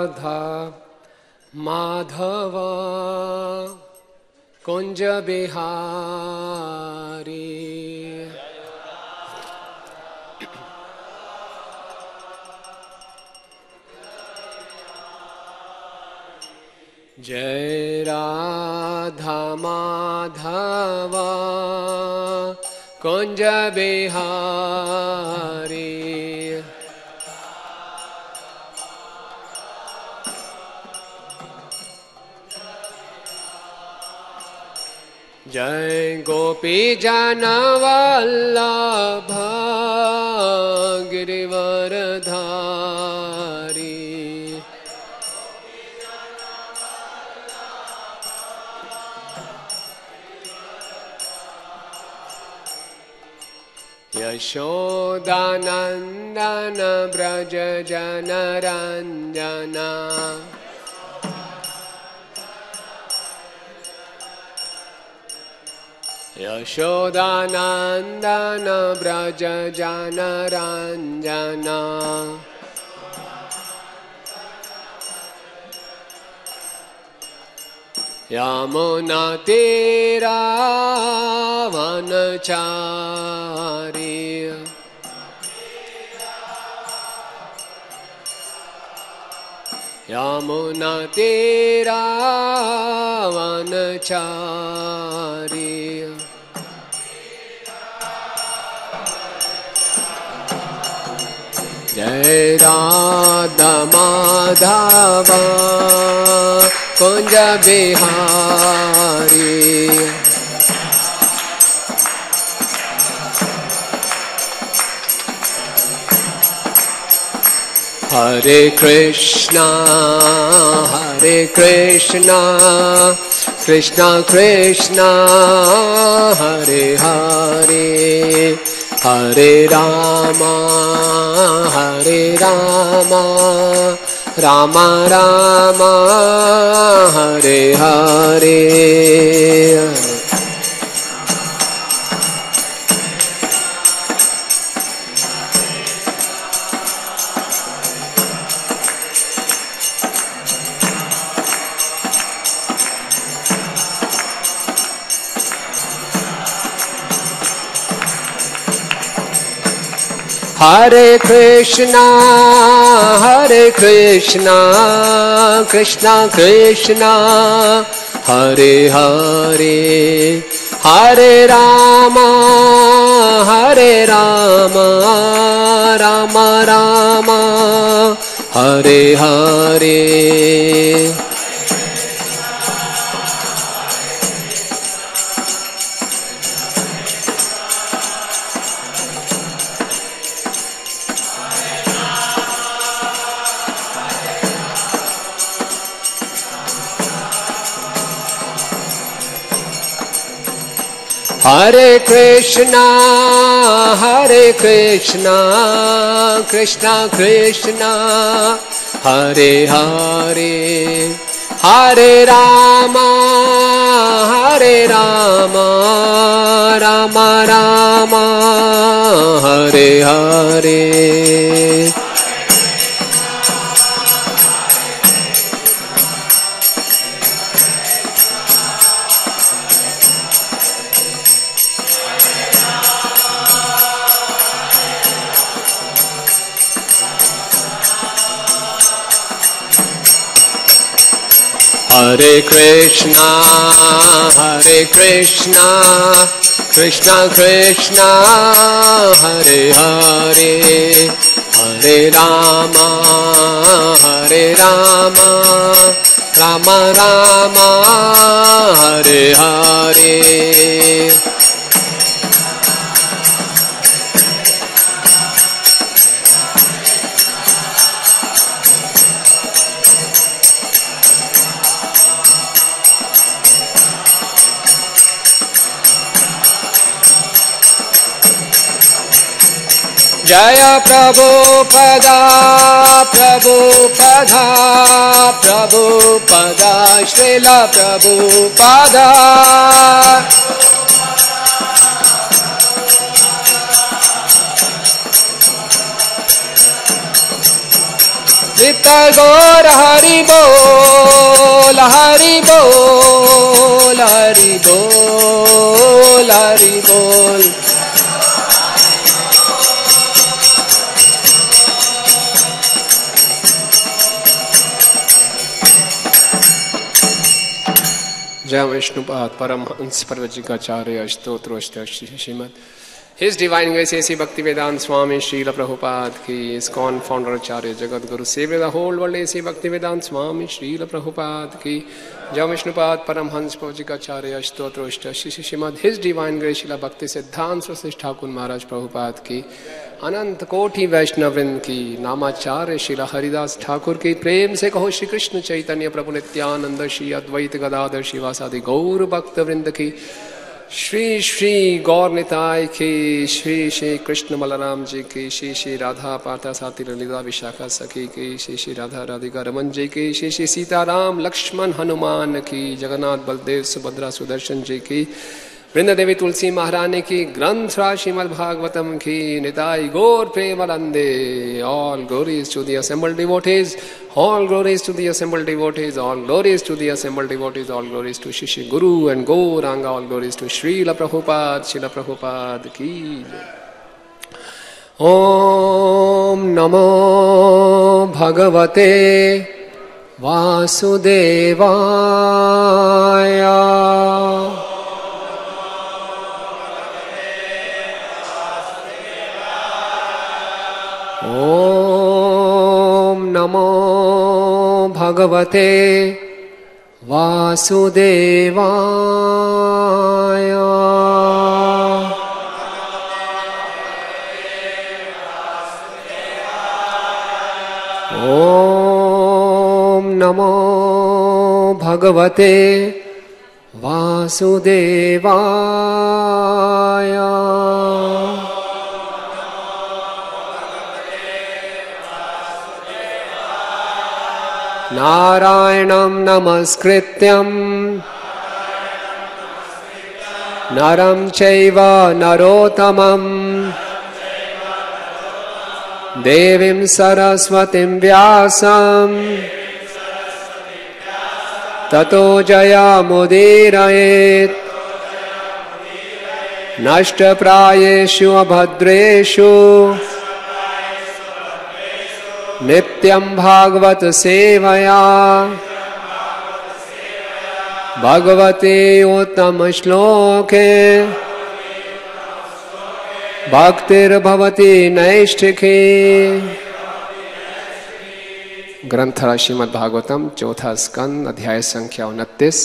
राधा माधव कुंज बिहारी। जय राधा माधव कुंज बिहारी। जय गोपी जन वल्लभ गिरिवरधारी। यशोदानंदन ब्रज जनरंजना। यशोदानंदन ब्रज जनरंजना। यमुना तीरा वनचारी। यमुना तीरा वनचारी। जय राधा माधव कुंज बिहारी। हरे कृष्णा कृष्णा कृष्णा हरे हरे, हरे रामा राम राम हरे हरे। हरे कृष्णा कृष्णा कृष्णा हरे हरे, हरे राम राम राम हरे हरे। हरे कृष्णा कृष्णा कृष्णा हरे हरे, हरे राम राम राम हरे हरे। हरे कृष्णा कृष्णा कृष्णा हरे हरे, हरे राम राम राम हरे हरे। जय प्रभुपदा श्रील प्रभुपदा। नित गौर हरि बोल हरि बोल हरि बोल हरि बोल। जय Vishnupad Paramhans प्रवचिकाचार्य स्तोत्रोष्ट Shrimad His Divine Grace A.C. Bhaktivedanta Swami Srila Prabhupada ki ISKCON founder Acharya Jagat Guru Savior the whole world A.C. Bhaktivedanta Swami Srila Prabhupada ki Jai Vishnupad Paramhans Prabhupada Stotroshta Shrimad His Divine Grace Srila Bhakti Siddhanta Saraswati Thakur Maharaj Prabhupada ki अनंत कोटि वैष्णववृंद की नामाचार्य श्रीला हरिदास ठाकुर की प्रेम से कहो श्री कृष्ण चैतन्य प्रभु नित्यानंद श्री अद्वैत गदाधर शिवासादि गौर भक्त वृंद की श्री श्री गौर निताय की श्री श्री कृष्ण बलराम जी की श्री श्री राधा पार्था साथी ललिता विशाखा सखी की श्री श्री राधा राधिका रमन जी की श्री श्री सीताराम लक्ष्मण हनुमान की जगन्नाथ बलदेव सुभद्रा सुदर्शन जी की वृंद देवी तुलसी महारानी की ग्रंथ श्रीमद् भागवतम की निताई गौर प्रेमानंदे। All glories to the assembled devotees, all glories to the assembled devotees, all glories to the assembled devotees, all glories to Shri Guru and Gauranga, all glories to Srila Prabhupada की। Om Namo Bhagavate Vasudevaya। Om Namo Bhagavate Vasudevaya। Om Namo Bhagavate Vasudevaya। नारायणं नमस्कृत्यं नरं चैव नरोत्तमं देवीं सरस्वतीं व्यासं ततो जयमुदीरयेत्। नष्टप्रायेषु अभद्रेषु नित्यं भागवत सेवया भगवते उत्तम श्लोके भक्तिर्भवति नैष्ठिकी। ग्रंथ श्रीमद् भागवतम चौथा स्कंद अध्याय संख्या 29।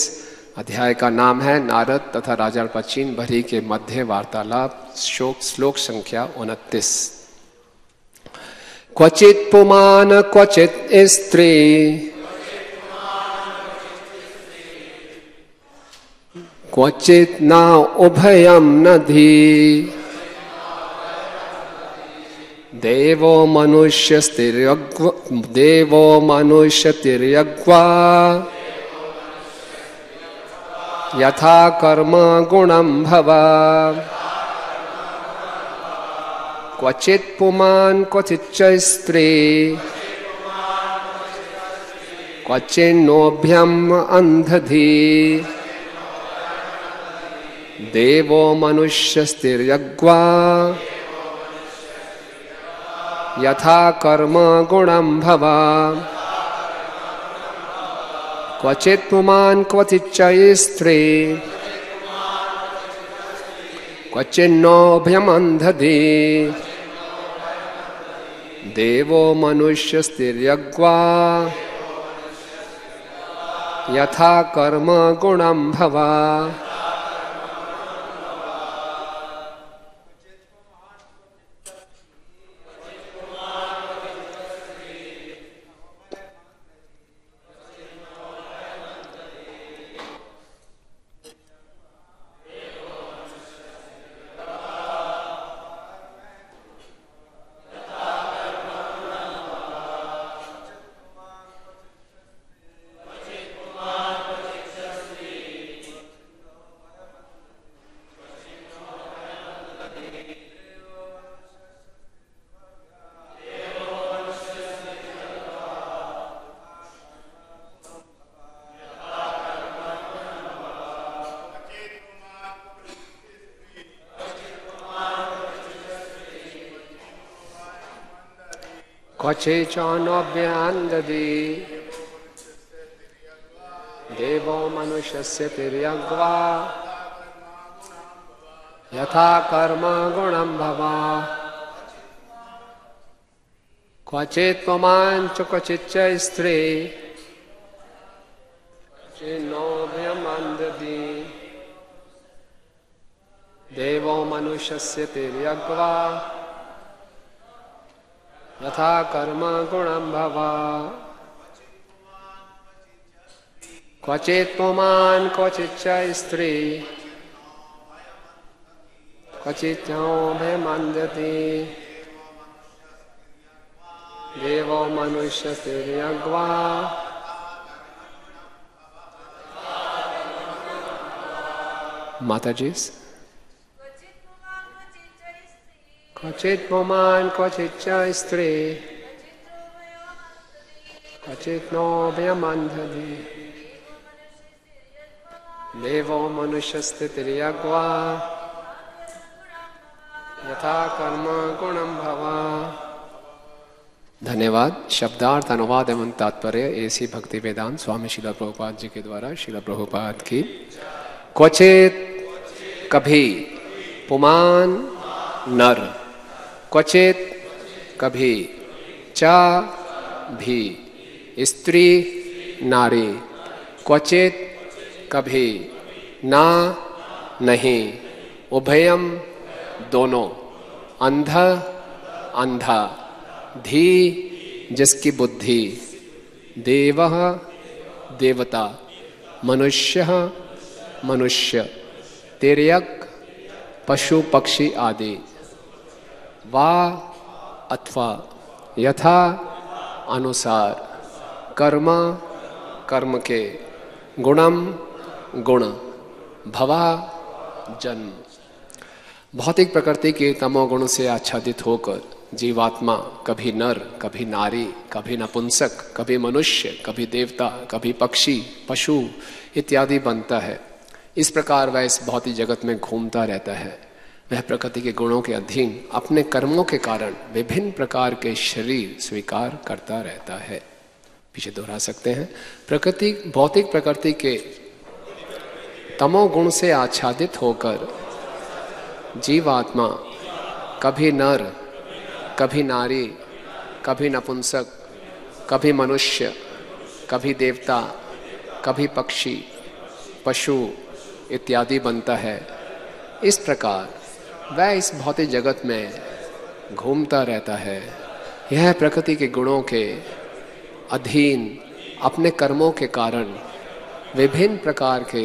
अध्याय का नाम है नारद तथा राजा पचीन भरी के मध्य वार्तालाप। श्लोक संख्या 29। क्वचित् पुमान क्वचित् स्त्री क्वचित् न उभयं नधी देवो मनुष्यतिर्यग्वा यथा कर्म गुणं भव। क्वचित् पुमान् क्वचिच्च स्त्री क्वचिन्नोभ्यम् अन्धधी देवो मनुष्यस्तिर्यग्वा यथा कर्म गुणं भव। क्वचित् पुमान् क्वचिच्च स्त्री क्वचिन्नोभ्यमन्धधी देवो मनुष्यस्तिर्यग्वा यथा कर्म गुणं भव। क्वचिचान्योभ्यन्दति देवो मनुष्यस्य तिर्यग्वा यथा कर्म गुणं भवा क्वचित् पुमान् च क्वचिच्च स्त्री क्वचिन्नोभ्यमन्दति देवो मनुष्यस्य तिर्यग्वा यथा कर्म गुणं भवा क्वचित् पुमान् क्वचिच्च स्त्री क्वचिन्नोभ्यमन्दति देवो मनुष्यस्तिर्यग्वा माताजी क्वचित् पुमान् क्वचिच्च स्त्री क्वचिन्नोभ्यमन्दति देवो मनुष्यस्तिर्यग्वा यथा कर्म गुणं भवा। धन्यवाद। शब्दार्थ अनुवाद एवं तात्पर्य एसी भक्ति वेदांत स्वामी श्रील प्रभुपाद जी के द्वारा श्रील प्रभुपाद की। क्वचित कभी पुमान नर, क्वचित कभी चा भी स्त्री नारी, क्वचित कभी ना नहीं, उभयम दोनों, अंध अंधा, धी जिसकी बुद्धि, देवः देवता, मनुष्य मनुष्य, तिर्यक पशु पक्षी आदि, वा अथवा, यथा अनुसार, कर्म कर्म के, गुणम गुण, भवा जन्म। भौतिक प्रकृति के तमोगुण से आच्छादित होकर जीवात्मा कभी नर, कभी नारी, कभी नपुंसक, कभी मनुष्य, कभी देवता, कभी पक्षी, पशु इत्यादि बनता है। इस प्रकार वह इस भौतिक जगत में घूमता रहता है। वह प्रकृति के गुणों के अधीन अपने कर्मों के कारण विभिन्न प्रकार के शरीर स्वीकार करता रहता है। पीछे दोहरा सकते हैं। प्रकृति, भौतिक प्रकृति के तमोगुण से आच्छादित होकर जीवात्मा कभी नर, कभी नारी, कभी नपुंसक, कभी मनुष्य, कभी देवता, कभी पक्षी, पशु इत्यादि बनता है। इस प्रकार वह इस भौतिक जगत में घूमता रहता है। यह प्रकृति के गुणों के अधीन अपने कर्मों के कारण विभिन्न प्रकार के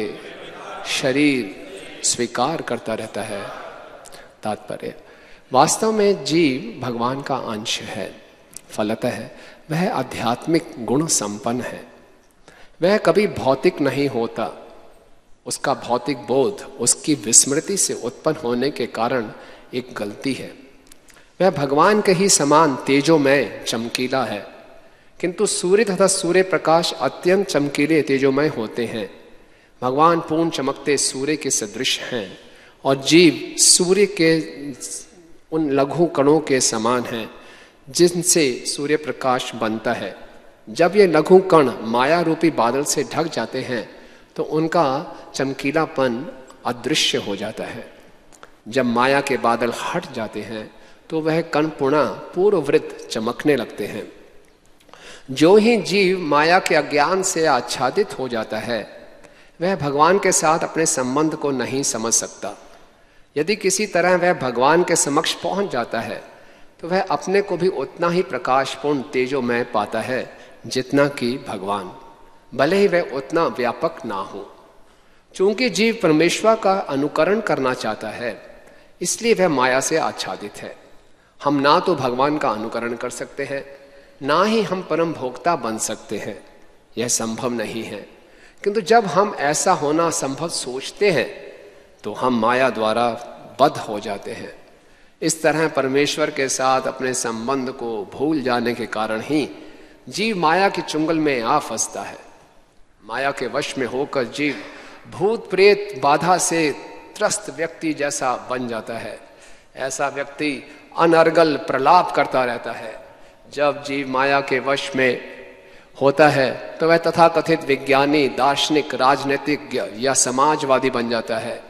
शरीर स्वीकार करता रहता है। तात्पर्य, वास्तव में जीव भगवान का अंश है। फलतः वह आध्यात्मिक गुण संपन्न है। वह कभी भौतिक नहीं होता। उसका भौतिक बोध उसकी विस्मृति से उत्पन्न होने के कारण एक गलती है। वह भगवान के ही समान तेजोमय चमकीला है, किंतु सूर्य तथा सूर्य प्रकाश अत्यंत चमकीले तेजोमय होते हैं। भगवान पूर्ण चमकते सूर्य के सदृश हैं और जीव सूर्य के उन लघु कणों के समान हैं जिनसे सूर्य प्रकाश बनता है। जब ये लघु कण माया रूपी बादल से ढक जाते हैं तो उनका चमकीलापन अदृश्य हो जाता है। जब माया के बादल हट जाते हैं तो वह कण पुनः पूर्ववृत्त चमकने लगते हैं। जो ही जीव माया के अज्ञान से आच्छादित हो जाता है वह भगवान के साथ अपने संबंध को नहीं समझ सकता। यदि किसी तरह वह भगवान के समक्ष पहुंच जाता है तो वह अपने को भी उतना ही प्रकाशपूर्ण तेजोमय पाता है जितना कि भगवान, भले ही वह उतना व्यापक ना हो। चूंकि जीव परमेश्वर का अनुकरण करना चाहता है इसलिए वह माया से आच्छादित है। हम ना तो भगवान का अनुकरण कर सकते हैं, ना ही हम परम भोक्ता बन सकते हैं। यह संभव नहीं है। किंतु जब हम ऐसा होना संभव सोचते हैं तो हम माया द्वारा बद्ध हो जाते हैं। इस तरह परमेश्वर के साथ अपने संबंध को भूल जाने के कारण ही जीव माया के चुंगल में आ फंसता है। माया के वश में होकर जीव भूत प्रेत बाधा से त्रस्त व्यक्ति जैसा बन जाता है। ऐसा व्यक्ति अनर्गल प्रलाप करता रहता है, जब जीव माया के वश में होता है तो वह तथाकथित विज्ञानी, दार्शनिक, राजनीतिज्ञ या समाजवादी बन जाता है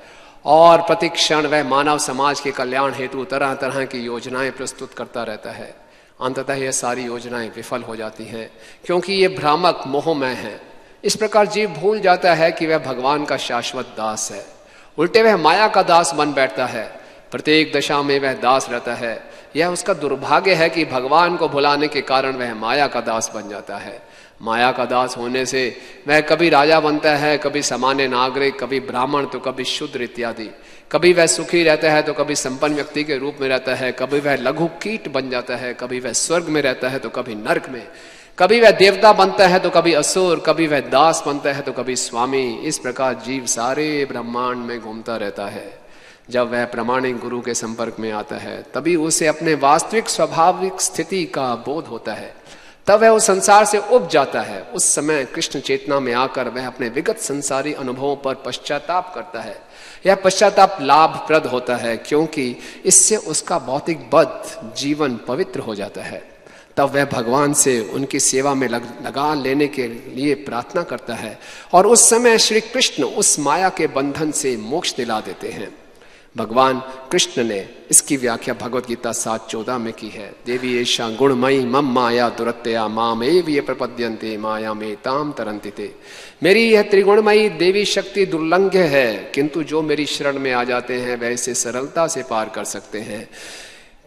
और प्रतिक्षण वह मानव समाज के कल्याण हेतु तरह तरह की योजनाएं प्रस्तुत करता रहता है। अंततः यह सारी योजनाएं विफल हो जाती हैं क्योंकि ये भ्रामक मोहमय है। इस प्रकार जीव भूल जाता है कि वह भगवान का शाश्वत दास है, उल्टे वह माया का दास बन बैठता है। प्रत्येक दशा में वह दास रहता है। यह उसका दुर्भाग्य है कि भगवान को भुलाने के कारण वह माया का दास बन जाता है। माया का दास होने से वह कभी राजा बनता है, कभी सामान्य नागरिक, कभी ब्राह्मण तो कभी शूद्र इत्यादि। कभी वह सुखी रहता है तो कभी संपन्न व्यक्ति के रूप में रहता है, कभी वह लघु कीट बन जाता है, कभी वह स्वर्ग में रहता है तो कभी नरक में, कभी वह देवता बनता है तो कभी असुर, कभी वह दास बनता है तो कभी स्वामी। इस प्रकार जीव सारे ब्रह्मांड में घूमता रहता है। जब वह प्रामाणिक गुरु के संपर्क में आता है तभी उसे अपने वास्तविक स्वाभाविक स्थिति का बोध होता है। तब वह उस संसार से उब जाता है। उस समय कृष्ण चेतना में आकर वह अपने विगत संसारी अनुभवों पर पश्चाताप करता है। यह पश्चाताप लाभप्रद होता है क्योंकि इससे उसका भौतिक बद्ध जीवन पवित्र हो जाता है। तब वह भगवान से उनकी सेवा में लगा लेने के लिए प्रार्थना करता है और उस समय श्री कृष्ण उस माया के बंधन से मोक्ष दिला देते हैं। भगवान कृष्ण ने इसकी व्याख्या भगवत गीता 7:14 में की है। देवी एषा गुणमयी मम माया दुरत्यया मामेव ये प्रपद्यन्ते माया में ताम तरन्ति ते। मेरी यह त्रिगुणमयी देवी शक्ति दुर्लंघ्य है, किंतु जो मेरी शरण में आ जाते हैं वह इसे सरलता से पार कर सकते हैं।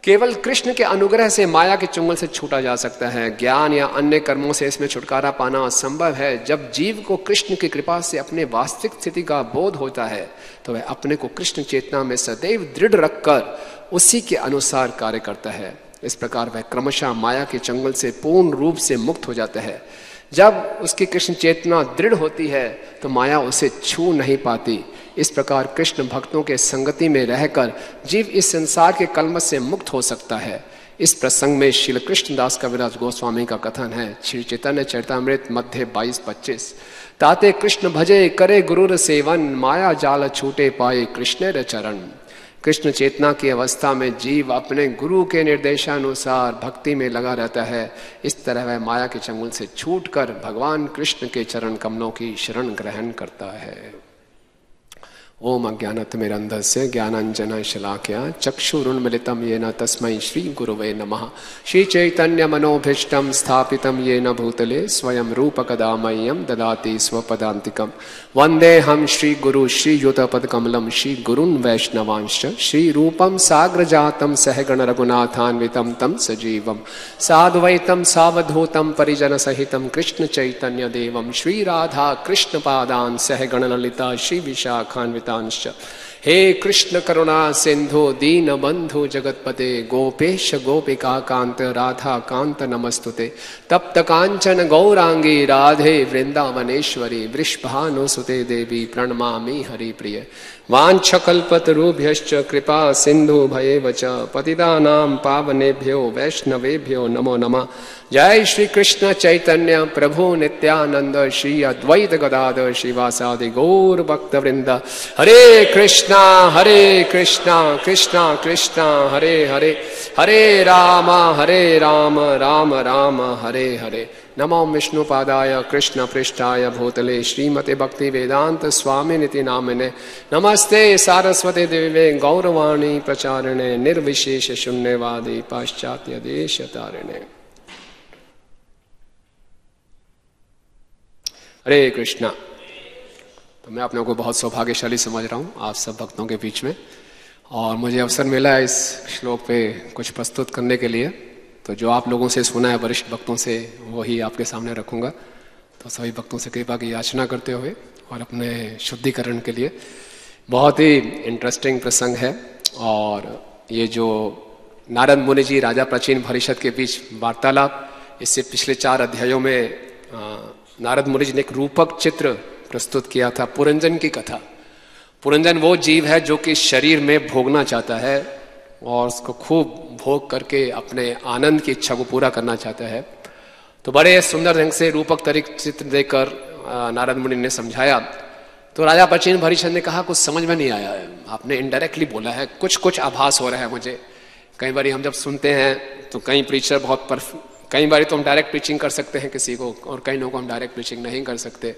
केवल कृष्ण के अनुग्रह से माया के चुंगल से छूटा जा सकता है। ज्ञान या अन्य कर्मों से इसमें छुटकारा पाना असंभव है। जब जीव को कृष्ण की कृपा से अपने वास्तविक स्थिति का बोध होता है तो वह अपने को कृष्ण चेतना में सदैव दृढ़ रखकर उसी के अनुसार कार्य करता है। इस प्रकार वह क्रमशः माया के चंगल से पूर्ण रूप से मुक्त हो जाता है। जब उसकी कृष्ण चेतना दृढ़ होती है तो माया उसे छू नहीं पाती। इस प्रकार कृष्ण भक्तों के संगति में रहकर जीव इस संसार के कलमश से मुक्त हो सकता है। इस प्रसंग में श्रील कृष्णदास कविराज गोस्वामी का कथन है। श्री चैतन्य चरितामृत मध्य 22-25। ताते कृष्ण भजे करे गुरुर सेवन, माया जाल छूटे पाए कृष्ण चरण। कृष्ण चेतना की अवस्था में जीव अपने गुरु के निर्देशानुसार भक्ति में लगा रहता है। इस तरह वह माया के चंगुल से छूटकर भगवान कृष्ण के चरण कमलों की शरण ग्रहण करता है। ओम अज्ञानतिमिरन्धस्य ज्ञानाञ्जन शलाकया चक्षुरुन्मिलितं येन तस्मै श्री गुरुवे नमः। श्री चैतन्य मनोभीष्टं स्थापितं येन भूतले स्वयं रूपकदा मह्यं ददाति स्वपदान्तिकं। वन्देऽहं श्री गुरु श्रीयुतपदकमलं श्री गुरुन् वैष्णवांश्च श्री रूपं साग्रजातं सहगण रघुनाथान्वितं तं सजीवं साद्वैतं सावधूतं परिजन सहितं कृष्ण चैतन्य देवं श्री राधा कृष्ण पादान् सहगण ललिता श्री विशाखान्वित। हे कृष्ण करुणा सिंधु दीन बंधु जगतपते गोपेश गोपिका कांत राधा कांत नमस्तुते। तप्त कांचन गौरांगी राधे वृंदावनेश्वरी वृषभानुसुते देवी प्रणमामि हरिप्रिय। वाञ्छकल्पतरुभ्यश्च कृपा सिंधु भयेव च पतितानां पावनेभ्यो वैष्णवेभ्यो नमो नमः। जय श्री कृष्ण चैतन्य प्रभु नित्यानंद श्री अद्वैत गदाधर श्रीवासादि गौर भक्त वृंद। हरे कृष्णा कृष्णा कृष्णा हरे हरे, हरे राम राम राम हरे हरे। नमो विष्णुपादाय कृष्ण पृष्ठाय भूतले श्रीमते भक्ति वेदांत स्वामी निति नामिने। नमस्ते सारस्वती देवे गौरवाणी प्रचारिणे निर्विशेष शून्यवादी पाश्चात्य देश तारिणे। हरे कृष्णा। तो मैं अपने को बहुत सौभाग्यशाली समझ रहा हूँ आप सब भक्तों के बीच में, और मुझे अवसर मिला है इस श्लोक पे कुछ प्रस्तुत करने के लिए। तो जो आप लोगों से सुना है वरिष्ठ भक्तों से वही आपके सामने रखूंगा। तो सभी भक्तों से कृपा की याचना करते हुए और अपने शुद्धिकरण के लिए बहुत ही इंटरेस्टिंग प्रसंग है। और ये जो नारद मुनि जी राजा प्राचीन परिषद के बीच वार्तालाप, इससे पिछले 4 अध्यायों में नारद मुनि जी ने एक रूपक चित्र प्रस्तुत किया था, पुरंजन की कथा। पुरंजन वो जीव है जो कि शरीर में भोगना चाहता है और उसको खूब भोग करके अपने आनंद की इच्छा को पूरा करना चाहता है। तो बड़े सुंदर ढंग से रूपक तरीके चित्र देकर नारद मुनि ने समझाया। तो राजा प्राचीन परिषद ने कहा कुछ समझ में नहीं आया है, आपने इनडायरेक्टली बोला है, कुछ कुछ आभास हो रहा है मुझे। कई बार हम जब सुनते हैं तो कई प्रीचर बहुत कई बार तो हम डायरेक्ट पिचिंग कर सकते हैं किसी को, और कई लोगों को हम डायरेक्ट पिचिंग नहीं कर सकते।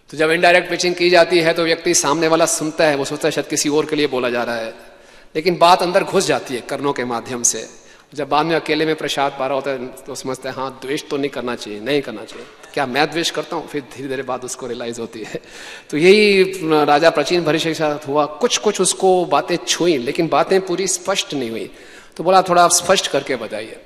तो जब इनडायरेक्ट पिचिंग की जाती है तो व्यक्ति सामने वाला सुनता है, वो सोचता है शायद किसी और के लिए बोला जा रहा है, लेकिन बात अंदर घुस जाती है कर्णों के माध्यम से। जब बाद में अकेले में प्रसाद पा रहा होता है तो समझते हैं हाँ द्वेष तो नहीं करना चाहिए, नहीं करना चाहिए, क्या मैं द्वेष करता हूँ? फिर धीरे धीरे बात उसको रियलाइज होती है। तो यही राजा प्राचीन भरिष्य के साथ हुआ, कुछ कुछ उसको बातें छुई लेकिन बातें पूरी स्पष्ट नहीं हुई। तो बोला थोड़ा आप स्पष्ट करके बताइए।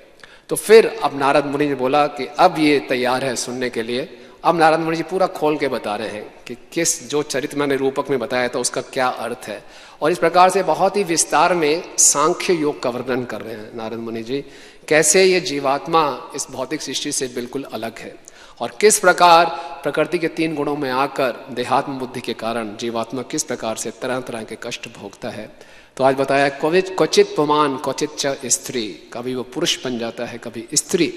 तो फिर अब नारद मुनि ने बोला कि अब ये तैयार है सुनने के लिए। अब नारद मुनि जी पूरा खोल के बता रहे हैं कि किस जो चरित्र मैंने रूपक में बताया था उसका क्या अर्थ है, और इस प्रकार से बहुत ही विस्तार में सांख्य योग का वर्णन कर रहे हैं नारद मुनि जी, कैसे ये जीवात्मा इस भौतिक सृष्टि से बिल्कुल अलग है और किस प्रकार प्रकृति के 3 गुणों में आकर देहात्म बुद्धि के कारण जीवात्मा किस प्रकार से तरह तरह के कष्ट भोगता है। तो आज बताया क्वचित पुमान क्वचित च स्त्री, कभी वो पुरुष बन जाता है कभी स्त्री,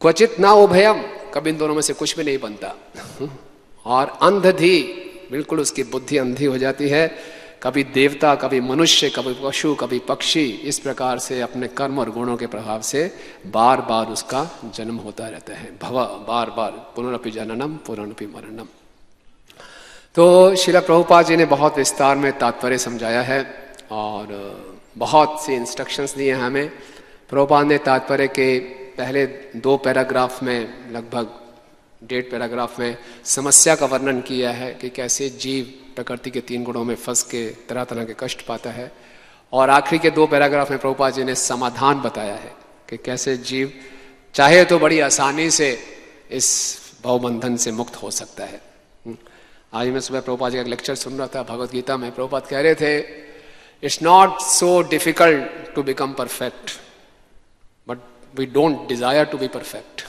क्वचित ना उभयम, कभी इन दोनों में से कुछ भी नहीं बनता, और अंधधी, बिल्कुल उसकी बुद्धि अंधी हो जाती है, कभी देवता कभी मनुष्य कभी पशु कभी पक्षी, इस प्रकार से अपने कर्म और गुणों के प्रभाव से बार बार उसका जन्म होता रहता है। भव, बार बार, पुनरपि जननम पुनरपि मरणम। तो श्रील प्रभुपाद जी ने बहुत विस्तार में तात्पर्य समझाया है और बहुत सी इंस्ट्रक्शंस दिए हैं हमें। प्रभुपाद ने तात्पर्य के पहले 2 पैराग्राफ में, लगभग 1.5 पैराग्राफ में समस्या का वर्णन किया है कि कैसे जीव प्रकृति के 3 गुणों में फंस के तरह तरह के कष्ट पाता है, और आखिरी के 2 पैराग्राफ में प्रभुपाद जी ने समाधान बताया है कि कैसे जीव चाहे तो बड़ी आसानी से इस भवबंधन से मुक्त हो सकता है। आज मैं सुबह प्रभुपाद जी का एक लेक्चर सुन रहा था भगवत गीता में। प्रभुपाद कह रहे थे it's not so difficult to become perfect but we don't desire to be perfect.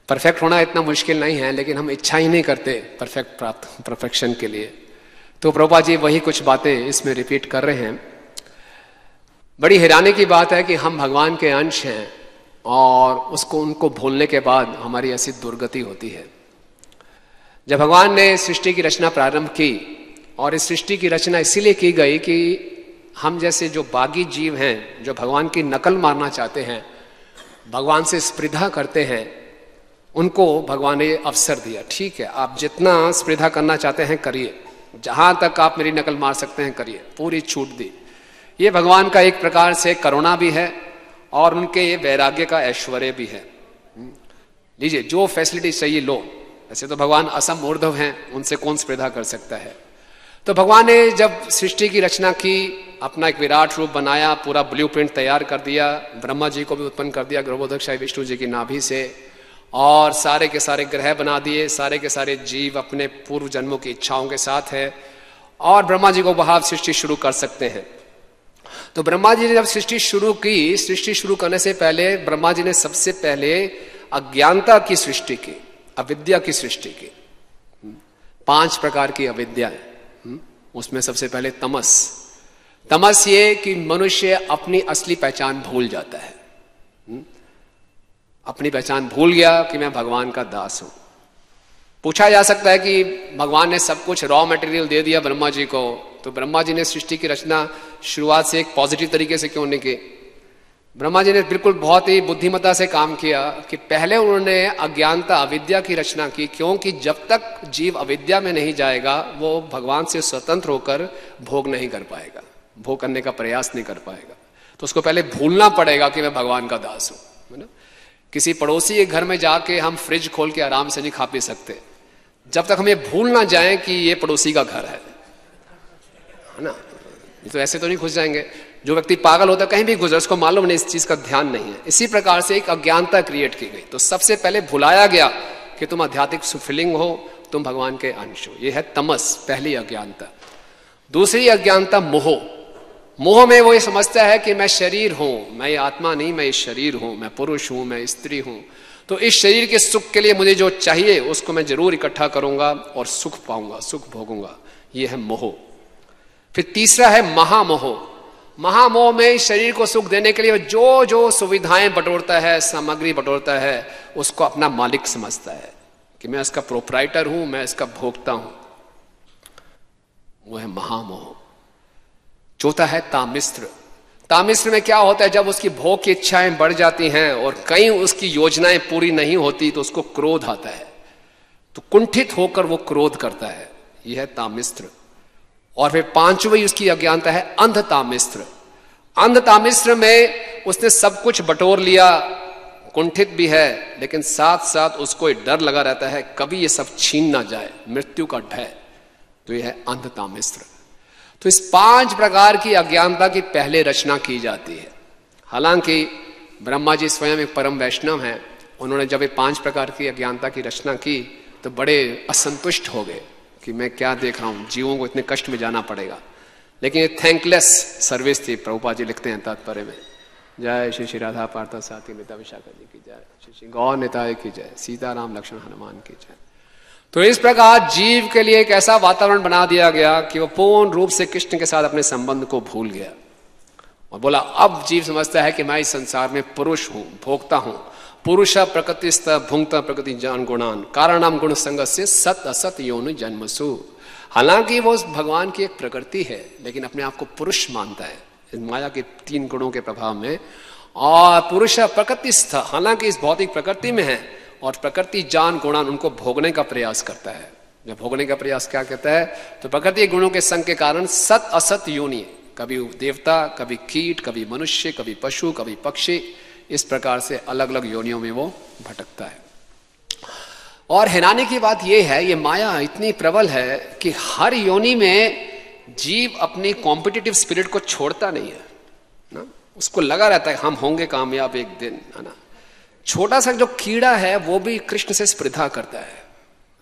Perfect होना इतना मुश्किल नहीं है, लेकिन हम इच्छा ही नहीं करते परफेक्शन के लिए। तो प्रभुपाद जी वही कुछ बातें इसमें रिपीट कर रहे हैं। बड़ी हैरानी की बात है कि हम भगवान के अंश हैं और उनको भूलने के बाद हमारी ऐसी दुर्गति होती है। जब भगवान ने सृष्टि की रचना प्रारंभ की, और इस सृष्टि की रचना इसीलिए की गई कि हम जैसे जो बागी जीव हैं, जो भगवान की नकल मारना चाहते हैं, भगवान से स्पर्धा करते हैं, उनको भगवान ने अवसर दिया। ठीक है, आप जितना स्पर्धा करना चाहते हैं करिए, जहां तक आप मेरी नकल मार सकते हैं करिए, पूरी छूट दी। ये भगवान का एक प्रकार से करुणा भी है और उनके ये वैराग्य का ऐश्वर्य भी है। लीजिए, जो फैसिलिटी चाहिए लो। ऐसे तो भगवान असम ऊर्ध्व हैं, उनसे कौन स्पर्धा कर सकता है। तो भगवान ने जब सृष्टि की रचना की, अपना एक विराट रूप बनाया, पूरा ब्लूप्रिंट तैयार कर दिया, ब्रह्मा जी को भी उत्पन्न कर दिया गर्भोदक विष्णु जी की नाभि से, और सारे के सारे ग्रह बना दिए, सारे के सारे जीव अपने पूर्व जन्मों की इच्छाओं के साथ है, और ब्रह्मा जी को वहां सृष्टि शुरू कर सकते हैं। तो ब्रह्मा जी ने जब सृष्टि शुरू की, सृष्टि शुरू करने से पहले ब्रह्मा जी ने सबसे पहले अज्ञानता की सृष्टि की, अविद्या की सृष्टि की। 5 प्रकार की अविद्या है। उसमें सबसे पहले तमस। तमस ये कि मनुष्य अपनी असली पहचान भूल जाता है। अपनी पहचान भूल गया कि मैं भगवान का दास हूं। पूछा जा सकता है कि भगवान ने सब कुछ रॉ मटेरियल दे दिया ब्रह्मा जी को, तो ब्रह्मा जी ने सृष्टि की रचना शुरुआत से एक पॉजिटिव तरीके से क्यों नहीं की? ब्रह्मा जी ने बिल्कुल बहुत ही बुद्धिमत्ता से काम किया कि पहले उन्होंने अज्ञानता अविद्या की रचना की, क्योंकि जब तक जीव अविद्या में नहीं जाएगा वो भगवान से स्वतंत्र होकर भोग नहीं कर पाएगा, भोग करने का प्रयास नहीं कर पाएगा। तो उसको पहले भूलना पड़ेगा कि मैं भगवान का दास हूं, है ना। किसी पड़ोसी के घर में जाके हम फ्रिज खोल के आराम से नहीं खा पी सकते जब तक हम ये भूल ना जाए कि ये पड़ोसी का घर है ना। तो ऐसे तो नहीं घुस जाएंगे। जो व्यक्ति पागल होता है कहीं भी गुजर, उसको मालूम नहीं, इस चीज का ध्यान नहीं है। इसी प्रकार से एक अज्ञानता क्रिएट की गई। तो सबसे पहले भुलाया गया कि तुम आध्यात्मिक सुफिलिंग हो, तुम भगवान के अंश हो। यह है तमस, पहली अज्ञानता। दूसरी अज्ञानता मोह। मोह में वो ये समझता है कि मैं शरीर हूं, मैं ये आत्मा नहीं, मैं ये शरीर हूं, मैं पुरुष हूं, मैं स्त्री हूं, तो इस शरीर के सुख के लिए मुझे जो चाहिए उसको मैं जरूर इकट्ठा करूंगा और सुख पाऊंगा, सुख भोगूंगा। ये है मोह। फिर तीसरा है महामोह। महामोह में शरीर को सुख देने के लिए जो जो सुविधाएं बटोरता है, सामग्री बटोरता है, उसको अपना मालिक समझता है कि मैं इसका प्रोप्राइटर हूं, मैं इसका भोक्ता हूं। वो है महामोह। चौथा है तामिस्त्र। तामिश्र में क्या होता है, जब उसकी भोग की इच्छाएं बढ़ जाती हैं और कहीं उसकी योजनाएं पूरी नहीं होती तो उसको क्रोध आता है, तो कुंठित होकर वो क्रोध करता है, यह है तामिश्र। और फिर पांचवी उसकी अज्ञानता है अंध तामिश्र। अंध तामिश्र में उसने सब कुछ बटोर लिया, कुंठित भी है, लेकिन साथ साथ उसको एक डर लगा रहता है कभी ये सब छीन ना जाए, मृत्यु का भय, तो यह है अंध तामिश्र। तो इस 5 प्रकार की अज्ञानता की पहले रचना की जाती है। हालांकि ब्रह्मा जी स्वयं एक परम वैष्णव हैं, उन्होंने जब ये 5 प्रकार की अज्ञानता की रचना की तो बड़े असंतुष्ट हो गए कि मैं क्या देख रहा हूं, जीवों को इतने कष्ट में जाना पड़ेगा। लेकिन ये थैंकलेस सर्विस थी, प्रभुपाद जी लिखते हैं तात्पर्य में। जय श्री श्री राधा पार्थ साथी नेता विशाखा जी की जय, श्री श्री गौर निताय की जय, सीताराम लक्ष्मण हनुमान की जय। तो इस प्रकार जीव के लिए एक ऐसा वातावरण बना दिया गया कि वो पूर्ण रूप से कृष्ण के साथ अपने संबंध को भूल गया और बोला अब जीव समझता है कि मैं इस संसार में पुरुष हूं, भोगता हूं। पुरुष प्रकृतिस्थ भुंक्त प्रकृति जान गुणान कारणम गुण संग से सत असत योनि जन्मसु। हालांकि वो भगवान की एक प्रकृति है, लेकिन अपने आप को पुरुष मानता है इस माया के 3 गुणों के प्रभाव में। और पुरुष प्रकृतिस्थ, हालांकि इस भौतिक प्रकृति में है, और प्रकृति जान गुणान, उनको भोगने का प्रयास करता है। जब भोगने का प्रयास क्या कहता है, तो प्रकृति गुणों के संग के कारण सत असत योनि, कभी देवता, कभी कीट, कभी मनुष्य, कभी पशु, कभी पक्षी, इस प्रकार से अलग अलग योनियों में वो भटकता है। और हैरानी की बात यह है, ये माया इतनी प्रबल है कि हर योनि में जीव अपनी कॉम्पिटिटिव स्पिरिट को छोड़ता नहीं है ना, उसको लगा रहता है हम होंगे कामयाब एक दिन, है ना। छोटा सा जो कीड़ा है वो भी कृष्ण से स्पर्धा करता है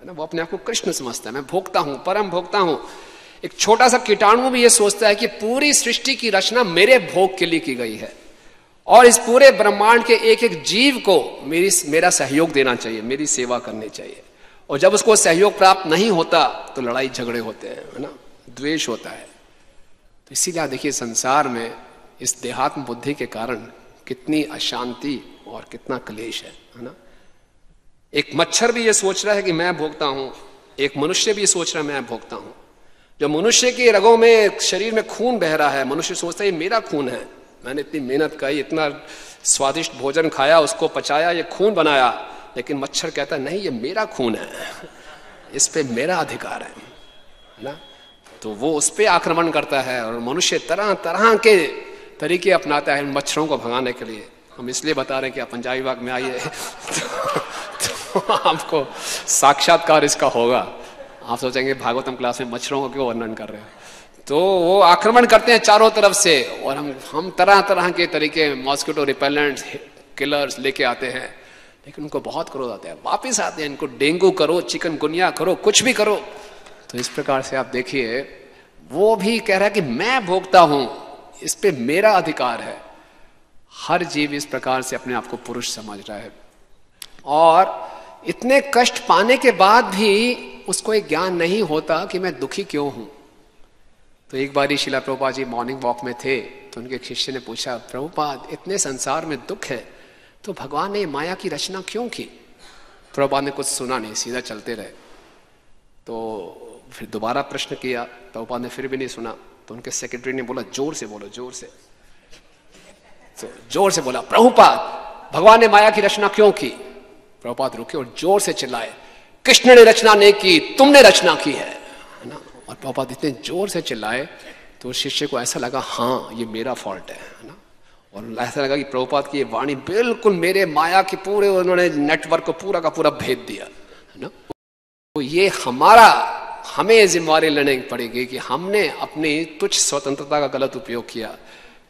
ना, वो अपने आप को कृष्ण समझता है, मैं भोगता हूं, परम भोगता हूं। एक छोटा सा कीटाणु भी ये सोचता है कि पूरी सृष्टि की रचना मेरे भोग के लिए की गई है और इस पूरे ब्रह्मांड के एक एक जीव को मेरा सहयोग देना चाहिए, मेरी सेवा करनी चाहिए। और जब उसको सहयोग प्राप्त नहीं होता तो लड़ाई झगड़े होते हैं, है ना, द्वेष होता है। तो इसीलिए देखिए संसार में इस देहात्म बुद्धि के कारण कितनी अशांति और कितना क्लेश है ना। एक मच्छर भी ये सोच रहा है कि मैं भोगता हूं, एक मनुष्य भी सोच रहा है मैं भोगता हूं। जो मनुष्य के रगों में, शरीर में खून बह रहा है, मनुष्य सोचता है ये मेरा खून है, मैंने इतनी मेहनत की, इतना स्वादिष्ट भोजन खाया, उसको पचाया, ये खून बनाया। लेकिन मच्छर कहता है नहीं ये मेरा खून है, इस पे मेरा अधिकार है ना। तो वो उस पे आक्रमण करता है और मनुष्य तरह तरह के तरीके अपनाता है मच्छरों को भगाने के लिए। हम इसलिए बता रहे हैं कि आप पंजाबी बाग में आइए तो आपको साक्षात्कार इसका होगा। आप सोचेंगे भागवतम क्लास में मच्छरों को क्यों वर्णन कर रहे हैं। तो वो आक्रमण करते हैं चारों तरफ से और हम तरह तरह के तरीके, मॉस्किटो रिपेलेंट, किलर्स लेके आते हैं, लेकिन उनको बहुत क्रोध आता है, वापिस आते हैं, इनको डेंगू करो, चिकनगुनिया करो, कुछ भी करो। तो इस प्रकार से आप देखिए वो भी कह रहा है कि मैं भोगता हूं, इस पे मेरा अधिकार है। हर जीव इस प्रकार से अपने आप को पुरुष समझ रहा है और इतने कष्ट पाने के बाद भी उसको एक ज्ञान नहीं होता कि मैं दुखी क्यों हूं। तो एक बार श्रीला प्रभुपाद जी मॉर्निंग वॉक में थे तो उनके शिष्य ने पूछा, प्रभुपाद इतने संसार में दुख है तो भगवान ने माया की रचना क्यों की। प्रभुपाद ने कुछ सुना नहीं, सीधा चलते रहे। तो फिर दोबारा प्रश्न किया, प्रभुपाद ने फिर भी नहीं सुना। तो उनके सेक्रेटरी ने बोला जोर से बोलो, जोर से। तो जोर से बोला, प्रभुपाद भगवान ने माया की रचना क्यों की। प्रभुपाद रुके और जोर से चिल्लाए, कृष्ण ने रचना नहीं की, तुमने रचना की है ना। और प्रभुपाद इतने जोर से चिल्लाए तो शिष्य को ऐसा लगा हाँ ये मेरा फॉल्ट है ना। और ऐसा लगा कि प्रभुपाद की ये वाणी बिल्कुल मेरे माया के पूरे, उन्होंने नेटवर्क को पूरा का पूरा भेद दिया है ना। तो ये हमें जिम्मेवारी लेनी पड़ेगी कि हमने अपनी तुच्छ स्वतंत्रता का गलत उपयोग किया।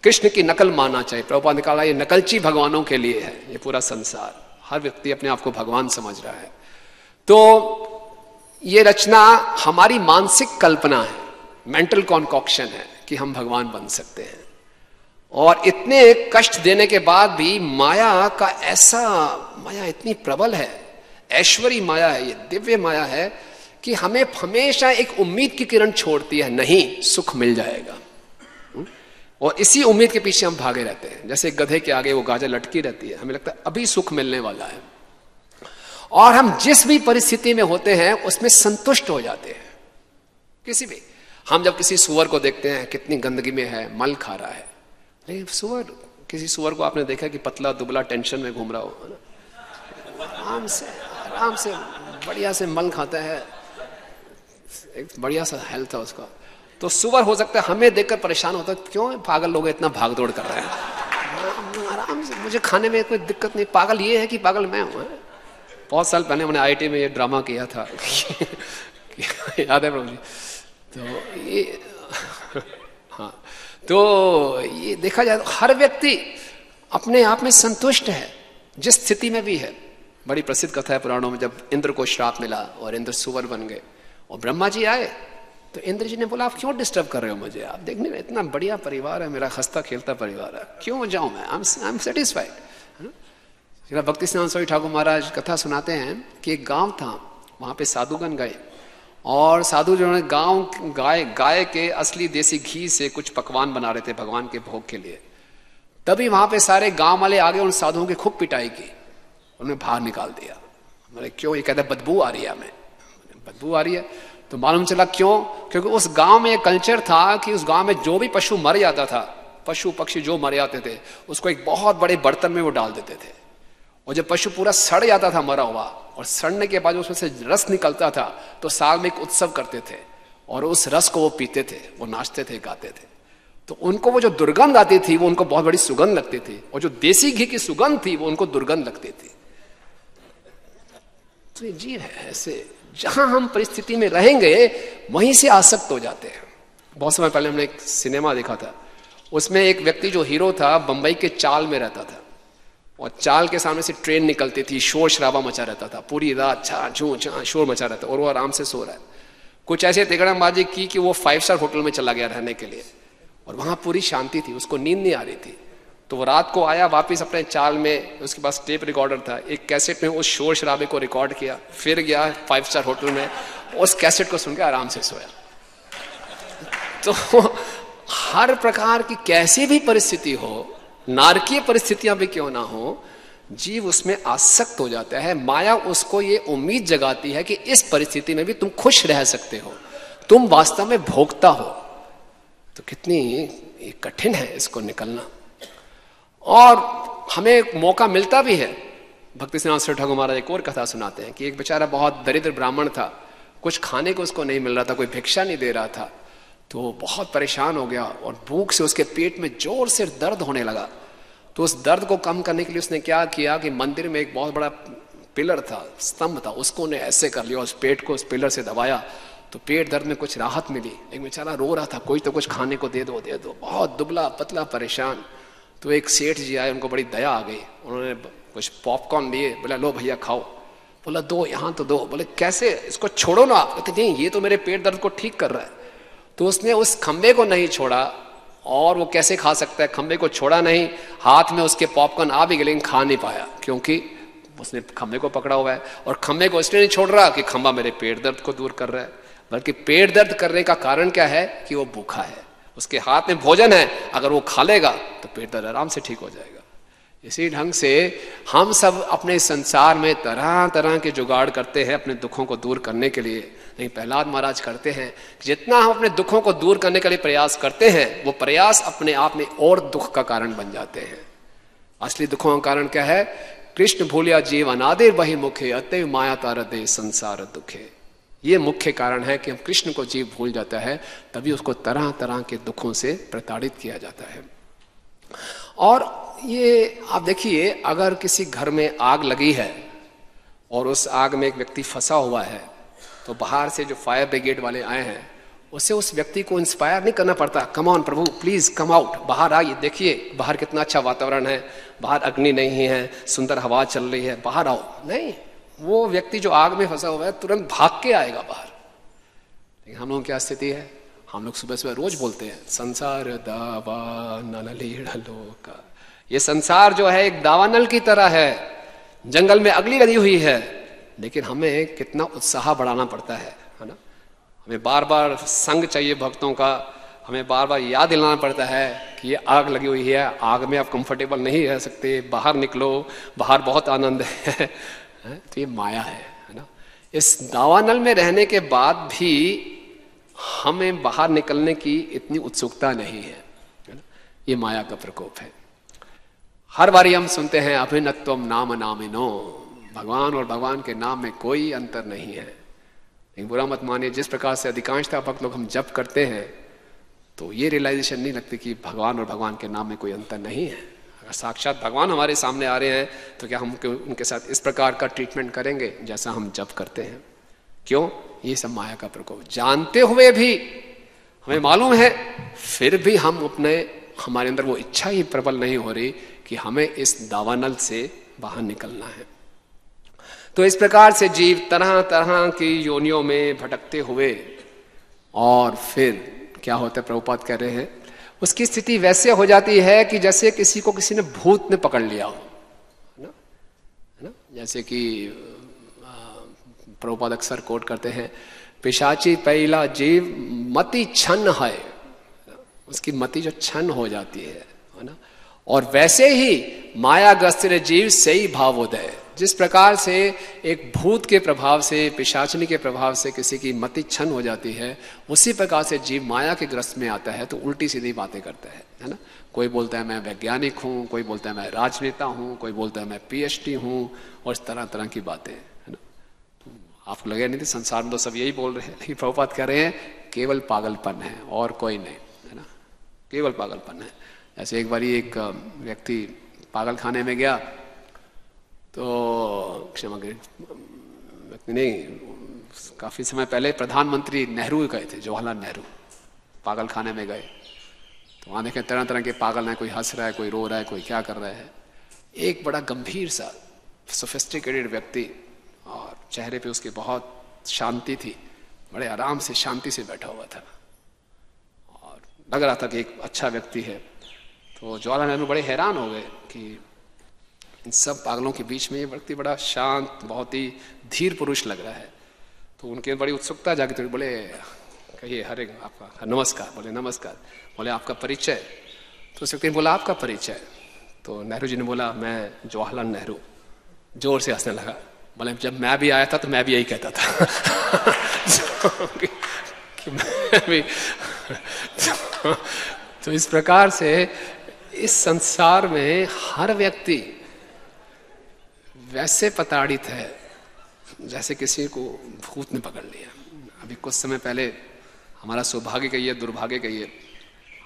कृष्ण की नकल मानना चाहिए। प्रभुपाद ने कहा ये नकलची भगवानों के लिए है ये पूरा संसार, हर व्यक्ति अपने आप को भगवान समझ रहा है। तो ये रचना हमारी मानसिक कल्पना है, मेंटल कॉन्कॉक्शन है कि हम भगवान बन सकते हैं। और इतने कष्ट देने के बाद भी माया का माया इतनी प्रबल है, ऐश्वर्य माया है, ये दिव्य माया है कि हमें हमेशा एक उम्मीद की किरण छोड़ती है, नहीं सुख मिल जाएगा। और इसी उम्मीद के पीछे हम भागे रहते हैं, जैसे गधे के आगे वो गाजर लटकी रहती है, हमें लगता है अभी सुख मिलने वाला है। और हम जिस भी परिस्थिति में होते हैं उसमें संतुष्ट हो जाते हैं। किसी भी, हम जब किसी सुअर को देखते हैं कितनी गंदगी में है, मल खा रहा है, लेकिन सुअर, किसी सुअर को आपने देखा कि पतला दुबला टेंशन में घूम रहा हो, है ना? आराम से बढ़िया से मल खाता है, एक बढ़िया सा हेल्थ है उसका। तो सुअर हो सकता है हमें देखकर परेशान होता है, क्यों पागल लोग इतना भाग दौड़ कर रहे हैं, आराम से, मुझे खाने में कोई दिक्कत नहीं, पागल ये है कि पागल मैं हूँ। बहुत साल पहले मैंने IIT में ये ड्रामा किया था याद है प्रभु जी? तो ये हाँ, तो ये देखा जाए तो हर व्यक्ति अपने आप में संतुष्ट है जिस स्थिति में भी है। बड़ी प्रसिद्ध कथा है पुराणों में, जब इंद्र को श्राप मिला और इंद्र सुअर बन गए और ब्रह्मा जी आए तो इंद्र जी ने बोला, आप क्यों डिस्टर्ब कर रहे हो मुझे, आप देखने में इतना बढ़िया परिवार है मेरा, हंसता खेलता परिवार है, क्यों जाऊं मैं, आई एम सेटिस्फाइड। भक्ति सिद्धांत स्वामी ठाकुर महाराज कथा सुनाते हैं कि एक गांव था, वहां पे साधुगण गए और साधु जो है गांव गाय के असली देसी घी से कुछ पकवान बना रहे थे भगवान के भोग के लिए। तभी वहां पे सारे गांव वाले आगे उन साधुओं की खूब पिटाई की, उन्हें बाहर निकाल दिया। बोले क्यों? ये कहते बदबू आ रही है हमें। बदबू आ रही है तो मालूम चला क्यों, क्योंकि उस गांव में एक कल्चर था कि उस गांव में जो भी पशु मर जाता था, पशु पक्षी जो मर जाते थे, उसको एक बहुत बड़े बर्तन में वो डाल देते थे, और जब पशु पूरा सड़ जाता था मरा हुआ, और सड़ने के बाद उसमें से रस निकलता था, तो साल में एक उत्सव करते थे और उस रस को वो पीते थे, वो नाचते थे, गाते थे। तो उनको वो जो दुर्गंध आती थी वो उनको बहुत बड़ी सुगंध लगती थी, और जो देसी घी की सुगंध थी वो उनको दुर्गंध लगती थी। तो ये जीव है ऐसे, जहां हम परिस्थिति में रहेंगे वहीं से आसक्त हो जाते हैं। बहुत समय पहले हमने एक सिनेमा देखा था, उसमें एक व्यक्ति जो हीरो था बंबई के चाल में रहता था, और चाल के सामने से ट्रेन निकलती थी, शोर शराबा मचा रहता था, पूरी रात छा छू छा शोर मचा रहता, और वो आराम से सो रहा है। कुछ ऐसे तिगड़मबाजी की कि वो 5 स्टार होटल में चला गया रहने के लिए, और वहां पूरी शांति थी, उसको नींद नहीं आ रही थी। तो वो रात को आया वापस अपने चाल में, उसके पास टेप रिकॉर्डर था, एक कैसेट में उस शोर शराबे को रिकॉर्ड किया, फिर गया 5 स्टार होटल में, उस कैसेट को सुन के आराम से सोया। तो हर प्रकार की कैसी भी परिस्थिति हो, नारकीय परिस्थितियां भी क्यों ना हो, जीव उसमें आसक्त हो जाता है। माया उसको ये उम्मीद जगाती है कि इस परिस्थिति में भी तुम खुश रह सकते हो, तुम वास्तव में भोगता हो। तो कितनी कठिन है इसको निकलना, और हमें मौका मिलता भी है। भक्ति सिद्धांत ठाकुर महाराज एक और कथा सुनाते हैं कि एक बेचारा बहुत दरिद्र ब्राह्मण था, कुछ खाने को उसको नहीं मिल रहा था, कोई भिक्षा नहीं दे रहा था, तो वो बहुत परेशान हो गया और भूख से उसके पेट में जोर से दर्द होने लगा। तो उस दर्द को कम करने के लिए उसने क्या किया कि मंदिर में एक बहुत बड़ा पिलर था, स्तंभ था, उसको ने ऐसे कर लिया, उस पेट को उस पिलर से दबाया, तो पेट दर्द में कुछ राहत मिली। एक बेचारा रो रहा था, कोई तो कुछ खाने को दे दो दे दो, बहुत दुबला पतला परेशान। तो एक सेठ जी आए, उनको बड़ी दया आ गई, उन्होंने कुछ पॉपकॉर्न लिए, बोला लो भैया खाओ। बोला दो, यहाँ तो दो। बोले कैसे, इसको छोड़ो ना। कहते नहीं, ये तो मेरे पेट दर्द को ठीक कर रहा है। तो उसने उस खंबे को नहीं छोड़ा, और वो कैसे खा सकता है, खंबे को छोड़ा नहीं, हाथ में उसके पॉपकॉर्न आ भी गए लेकिन खा नहीं पाया, क्योंकि उसने खंबे को पकड़ा हुआ है। और खंबे को इसलिए नहीं छोड़ रहा कि खंबा मेरे पेट दर्द को दूर कर रहा है, बल्कि पेट दर्द करने का कारण क्या है कि वो भूखा है, उसके हाथ में भोजन है, अगर वो खा लेगा तो पेट दर्द आराम से ठीक हो जाएगा। इसी ढंग से हम सब अपने संसार में तरह तरह के जुगाड़ करते हैं अपने दुखों को दूर करने के लिए। नहीं, प्रहलाद महाराज करते हैं, जितना हम अपने दुखों को दूर करने के लिए प्रयास करते हैं, वो प्रयास अपने आप में और दुख का कारण बन जाते हैं। असली दुखों का कारण क्या है? कृष्ण भूलिया जीव अनादिर बहि मुखे, अतएव माया तारदे संसार दुखे। ये मुख्य कारण है कि हम कृष्ण को जीव भूल जाता है, तभी उसको तरह तरह के दुखों से प्रताड़ित किया जाता है। और ये आप देखिए, अगर किसी घर में आग लगी है और उस आग में एक व्यक्ति फंसा हुआ है, तो बाहर से जो फायर ब्रिगेड वाले आए हैं, उससे उस व्यक्ति को इंस्पायर नहीं करना पड़ता, come on Prabhu please come out, बाहर आइए, देखिए बाहर कितना अच्छा वातावरण है, बाहर अग्नि नहीं है, सुंदर हवा चल रही है, बाहर आओ। नहीं, वो व्यक्ति जो आग में फंसा हुआ है तुरंत भाग के आएगा बाहर। लेकिन हम लोगों की क्या स्थिति है? हम लोग सुबह सुबह रोज बोलते हैं संसार दावानल लोका। ये संसार जो है एक दावानल की तरह है, जंगल में अगली लगी हुई है, लेकिन हमें कितना उत्साह बढ़ाना पड़ता है ना। हमें बार बार संग चाहिए भक्तों का, हमें बार बार याद दिलाना पड़ता है कि ये आग लगी हुई है, आग में आप कंफर्टेबल नहीं रह सकते, बाहर निकलो, बाहर बहुत आनंद है। तो ये माया है ना। इस दावानल में रहने के बाद भी हमें बाहर निकलने की इतनी उत्सुकता नहीं है ना। ये माया का प्रकोप है। हर बारी हम सुनते हैं अभिन्नत्वम नाम नामिनो, भगवान और भगवान के नाम में कोई अंतर नहीं है। लेकिन बुरा मत मानिए, जिस प्रकार से अधिकांशतः भक्त लोग हम जप करते हैं तो ये रियलाइजेशन नहीं लगती कि भगवान और भगवान के नाम में कोई अंतर नहीं है। अगर साक्षात भगवान हमारे सामने आ रहे हैं तो क्या हम उनके साथ इस प्रकार का ट्रीटमेंट करेंगे जैसा हम जप करते हैं? क्यों? ये सब माया का प्रकोप। जानते हुए भी, हमें मालूम है, फिर भी हम हमारे अंदर वो इच्छा ही प्रबल नहीं हो रही कि हमें इस दावानल से बाहर निकलना है। तो इस प्रकार से जीव तरह तरह की योनियों में भटकते हुए, और फिर क्या होता है, प्रभुपाद कह रहे हैं, उसकी स्थिति वैसे हो जाती है कि जैसे किसी को किसी ने भूत ने पकड़ लिया हो, है ना? जैसे कि प्रभुपाद अक्सर कोट करते हैं, पिशाची पहला जीव मति छन्न है, उसकी मति जो छन्न हो जाती है ना। और वैसे ही मायाग्रस्त जीव से ही भावोदय, जिस प्रकार से एक भूत के प्रभाव से, पिशाचनी के प्रभाव से किसी की मति छन्न हो जाती है, उसी प्रकार से जीव माया के ग्रस्त में आता है तो उल्टी सीधी बातें करता है ना। कोई बोलता है मैं वैज्ञानिक हूँ, कोई बोलता है मैं राजनेता हूँ, कोई बोलता है मैं PhD हूँ, और इस तरह तरह की बातें, है ना। तो आपको लगे नहीं थे संसार में तो सब यही बोल रहे हैं, लेकिन प्रभुपाद कह रहे हैं केवल पागलपन है और कोई नहीं, है ना, केवल पागलपन है। ऐसे एक बारी एक व्यक्ति पागल खाने में गया तो क्षमा करें, नहीं, काफी समय पहले प्रधानमंत्री नेहरू गए थे, जवाहरलाल नेहरू पागल खाने में गए। तो वहां देखे तरह तरह के पागल हैं, कोई हंस रहा है, कोई रो रहा है, कोई क्या कर रहा है। एक बड़ा गंभीर सा सोफिस्टिकेटेड व्यक्ति, और चेहरे पे उसकी बहुत शांति थी, बड़े आराम से शांति से बैठा हुआ था और लग रहा था कि एक अच्छा व्यक्ति है। तो जवाहरलाल नेहरू बड़े हैरान हो गए कि इन सब पागलों के बीच में ये व्यक्ति बड़ा शांत, बहुत ही धीर पुरुष लग रहा है। तो उनके बड़ी उत्सुकता जागी, तो बोले कहिए, हरे आपका नमस्कार। बोले नमस्कार। बोले आपका परिचय? तो उस व्यक्ति ने बोला आपका परिचय? तो नेहरू जी ने बोला मैं जवाहरलाल नेहरू। जोर से हंसने लगा। बोले जब मैं भी आया था तो मैं भी यही कहता था कि मैं भी तो इस प्रकार से इस संसार में हर व्यक्ति वैसे प्रताड़ित है जैसे किसी को भूत ने पकड़ लिया। अभी कुछ समय पहले, हमारा सौभाग्य कहिए, दुर्भाग्य कहिए,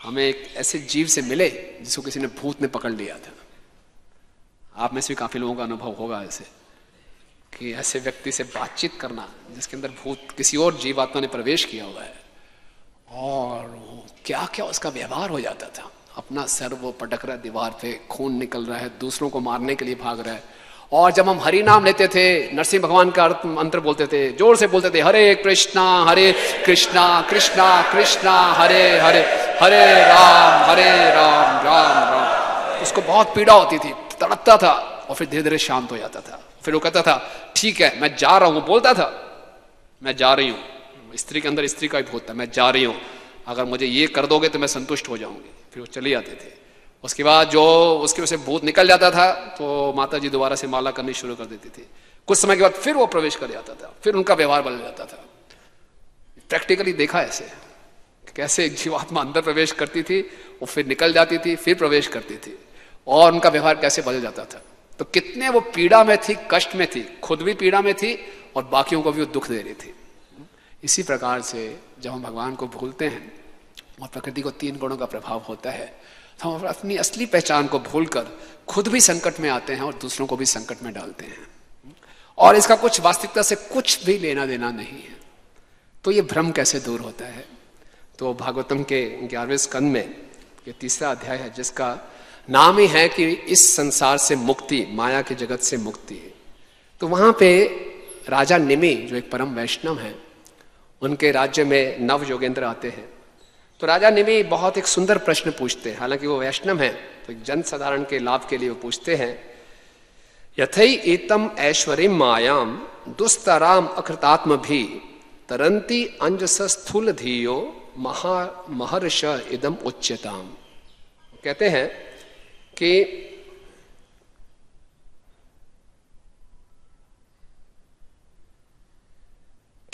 हमें एक ऐसे जीव से मिले जिसको किसी ने भूत ने पकड़ लिया था। आप में से भी काफी लोगों का अनुभव होगा ऐसे, कि ऐसे व्यक्ति से बातचीत करना जिसके अंदर भूत, किसी और जीवात्मा ने प्रवेश किया हुआ है, और क्या क्या उसका व्यवहार हो जाता था। अपना सर वो पटक रहा है दीवार पे, खून निकल रहा है, दूसरों को मारने के लिए भाग रहा है। और जब हम हरि नाम लेते थे, नरसिंह भगवान का मंत्र बोलते थे, जोर से बोलते थे, हरे कृष्णा कृष्णा कृष्णा हरे हरे, हरे राम राम राम। उसको बहुत पीड़ा होती थी, तड़पता था, और फिर धीरे धीरे शांत हो जाता था। फिर वो कहता था ठीक है मैं जा रहा हूं, बोलता था मैं जा रही हूं। स्त्री के अंदर स्त्री का ही भूत था, मैं जा रही हूं, अगर मुझे ये कर दोगे तो मैं संतुष्ट हो जाऊंगी। फिर वो चले जाते थे। उसके बाद जो उसके वजह से भूत निकल जाता था तो माता जी दोबारा से माला करनी शुरू कर देती थी। कुछ समय के बाद फिर वो प्रवेश कर जाता था, फिर उनका व्यवहार बदल जाता था। प्रैक्टिकली देखा ऐसे कैसे एक जीवात्मा अंदर प्रवेश करती थी, वो फिर निकल जाती थी, फिर प्रवेश करती थी, और उनका व्यवहार कैसे बदल जाता था। तो कितने वो पीड़ा में थी, कष्ट में थी, खुद भी पीड़ा में थी और बाकियों को भी वो दुख दे रही थी। इसी प्रकार से जब हम भगवान को भूलते हैं और प्रकृति को 3 गुणों का प्रभाव होता है, तो हम अपनी असली पहचान को भूलकर खुद भी संकट में आते हैं और दूसरों को भी संकट में डालते हैं, और इसका कुछ वास्तविकता से कुछ भी लेना देना नहीं है। तो ये भ्रम कैसे दूर होता है? तो भागवतम के 11वें स्कंद में ये 3रा अध्याय है, जिसका नाम ही है कि इस संसार से मुक्ति, माया के जगत से मुक्ति। तो वहां पे राजा निमि, जो एक परम वैष्णव है, उनके राज्य में नव योगेंद्र आते हैं। तो राजा निमि बहुत एक सुंदर प्रश्न पूछते हैं, हालांकि वो वैष्णव है, तो एक जन साधारण के लाभ के लिए वो पूछते हैं, यथई एतम ऐश्वर्यम मायाम दुस्तराम अकृतात्म भी तरंती अंजस स्थूल धीयो महर्ष इदम उच्यताम। कहते हैं कि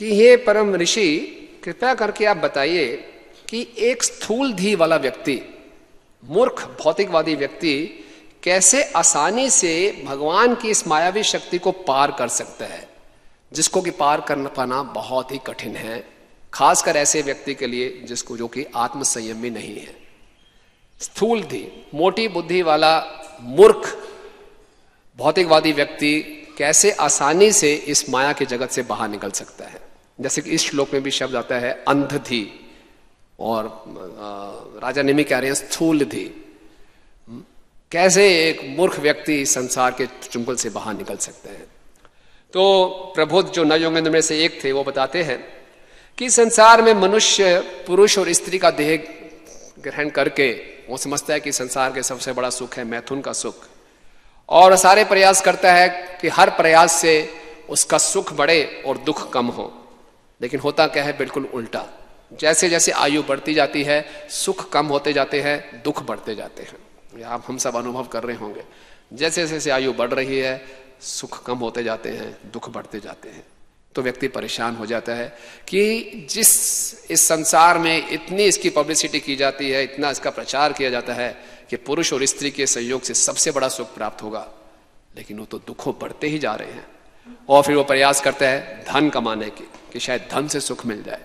हे परम ऋषि, कृपया करके आप बताइए कि एक स्थूल धी वाला व्यक्ति मूर्ख भौतिकवादी व्यक्ति कैसे आसानी से भगवान की इस मायावी शक्ति को पार कर सकता है, जिसको कि पार कर पाना बहुत ही कठिन है, खासकर ऐसे व्यक्ति के लिए जिसको जो कि आत्म संयमी नहीं है। स्थूल थी मोटी बुद्धि वाला मूर्ख भौतिकवादी व्यक्ति कैसे आसानी से इस माया के जगत से बाहर निकल सकता है। जैसे कि इस श्लोक में भी शब्द आता है अंध थी, और राजा निमि कह रहे हैं स्थूल थी। कैसे एक मूर्ख व्यक्ति संसार के चुंगल से बाहर निकल सकते हैं। तो प्रबोध जो नवयोगेंद्र में से एक थे वो बताते हैं कि संसार में मनुष्य पुरुष और स्त्री का देह ग्रहण करके वो समझता है कि संसार के सबसे बड़ा सुख है मैथुन का सुख, और सारे प्रयास करता है कि हर प्रयास से उसका सुख बढ़े और दुख कम हो। लेकिन होता क्या है, बिल्कुल उल्टा। जैसे जैसे आयु बढ़ती जाती है सुख कम होते जाते हैं, दुख बढ़ते जाते हैं। आप हम सब अनुभव कर रहे होंगे, जैसे जैसे आयु बढ़ रही है सुख कम होते जाते हैं, दुख बढ़ते जाते हैं। तो व्यक्ति परेशान हो जाता है कि जिस इस संसार में इतनी इसकी पब्लिसिटी की जाती है, इतना इसका प्रचार किया जाता है कि पुरुष और स्त्री के संयोग से सबसे बड़ा सुख प्राप्त होगा, लेकिन वो तो दुखों बढ़ते ही जा रहे हैं। और फिर वो प्रयास करता है धन कमाने की कि शायद धन से सुख मिल जाए,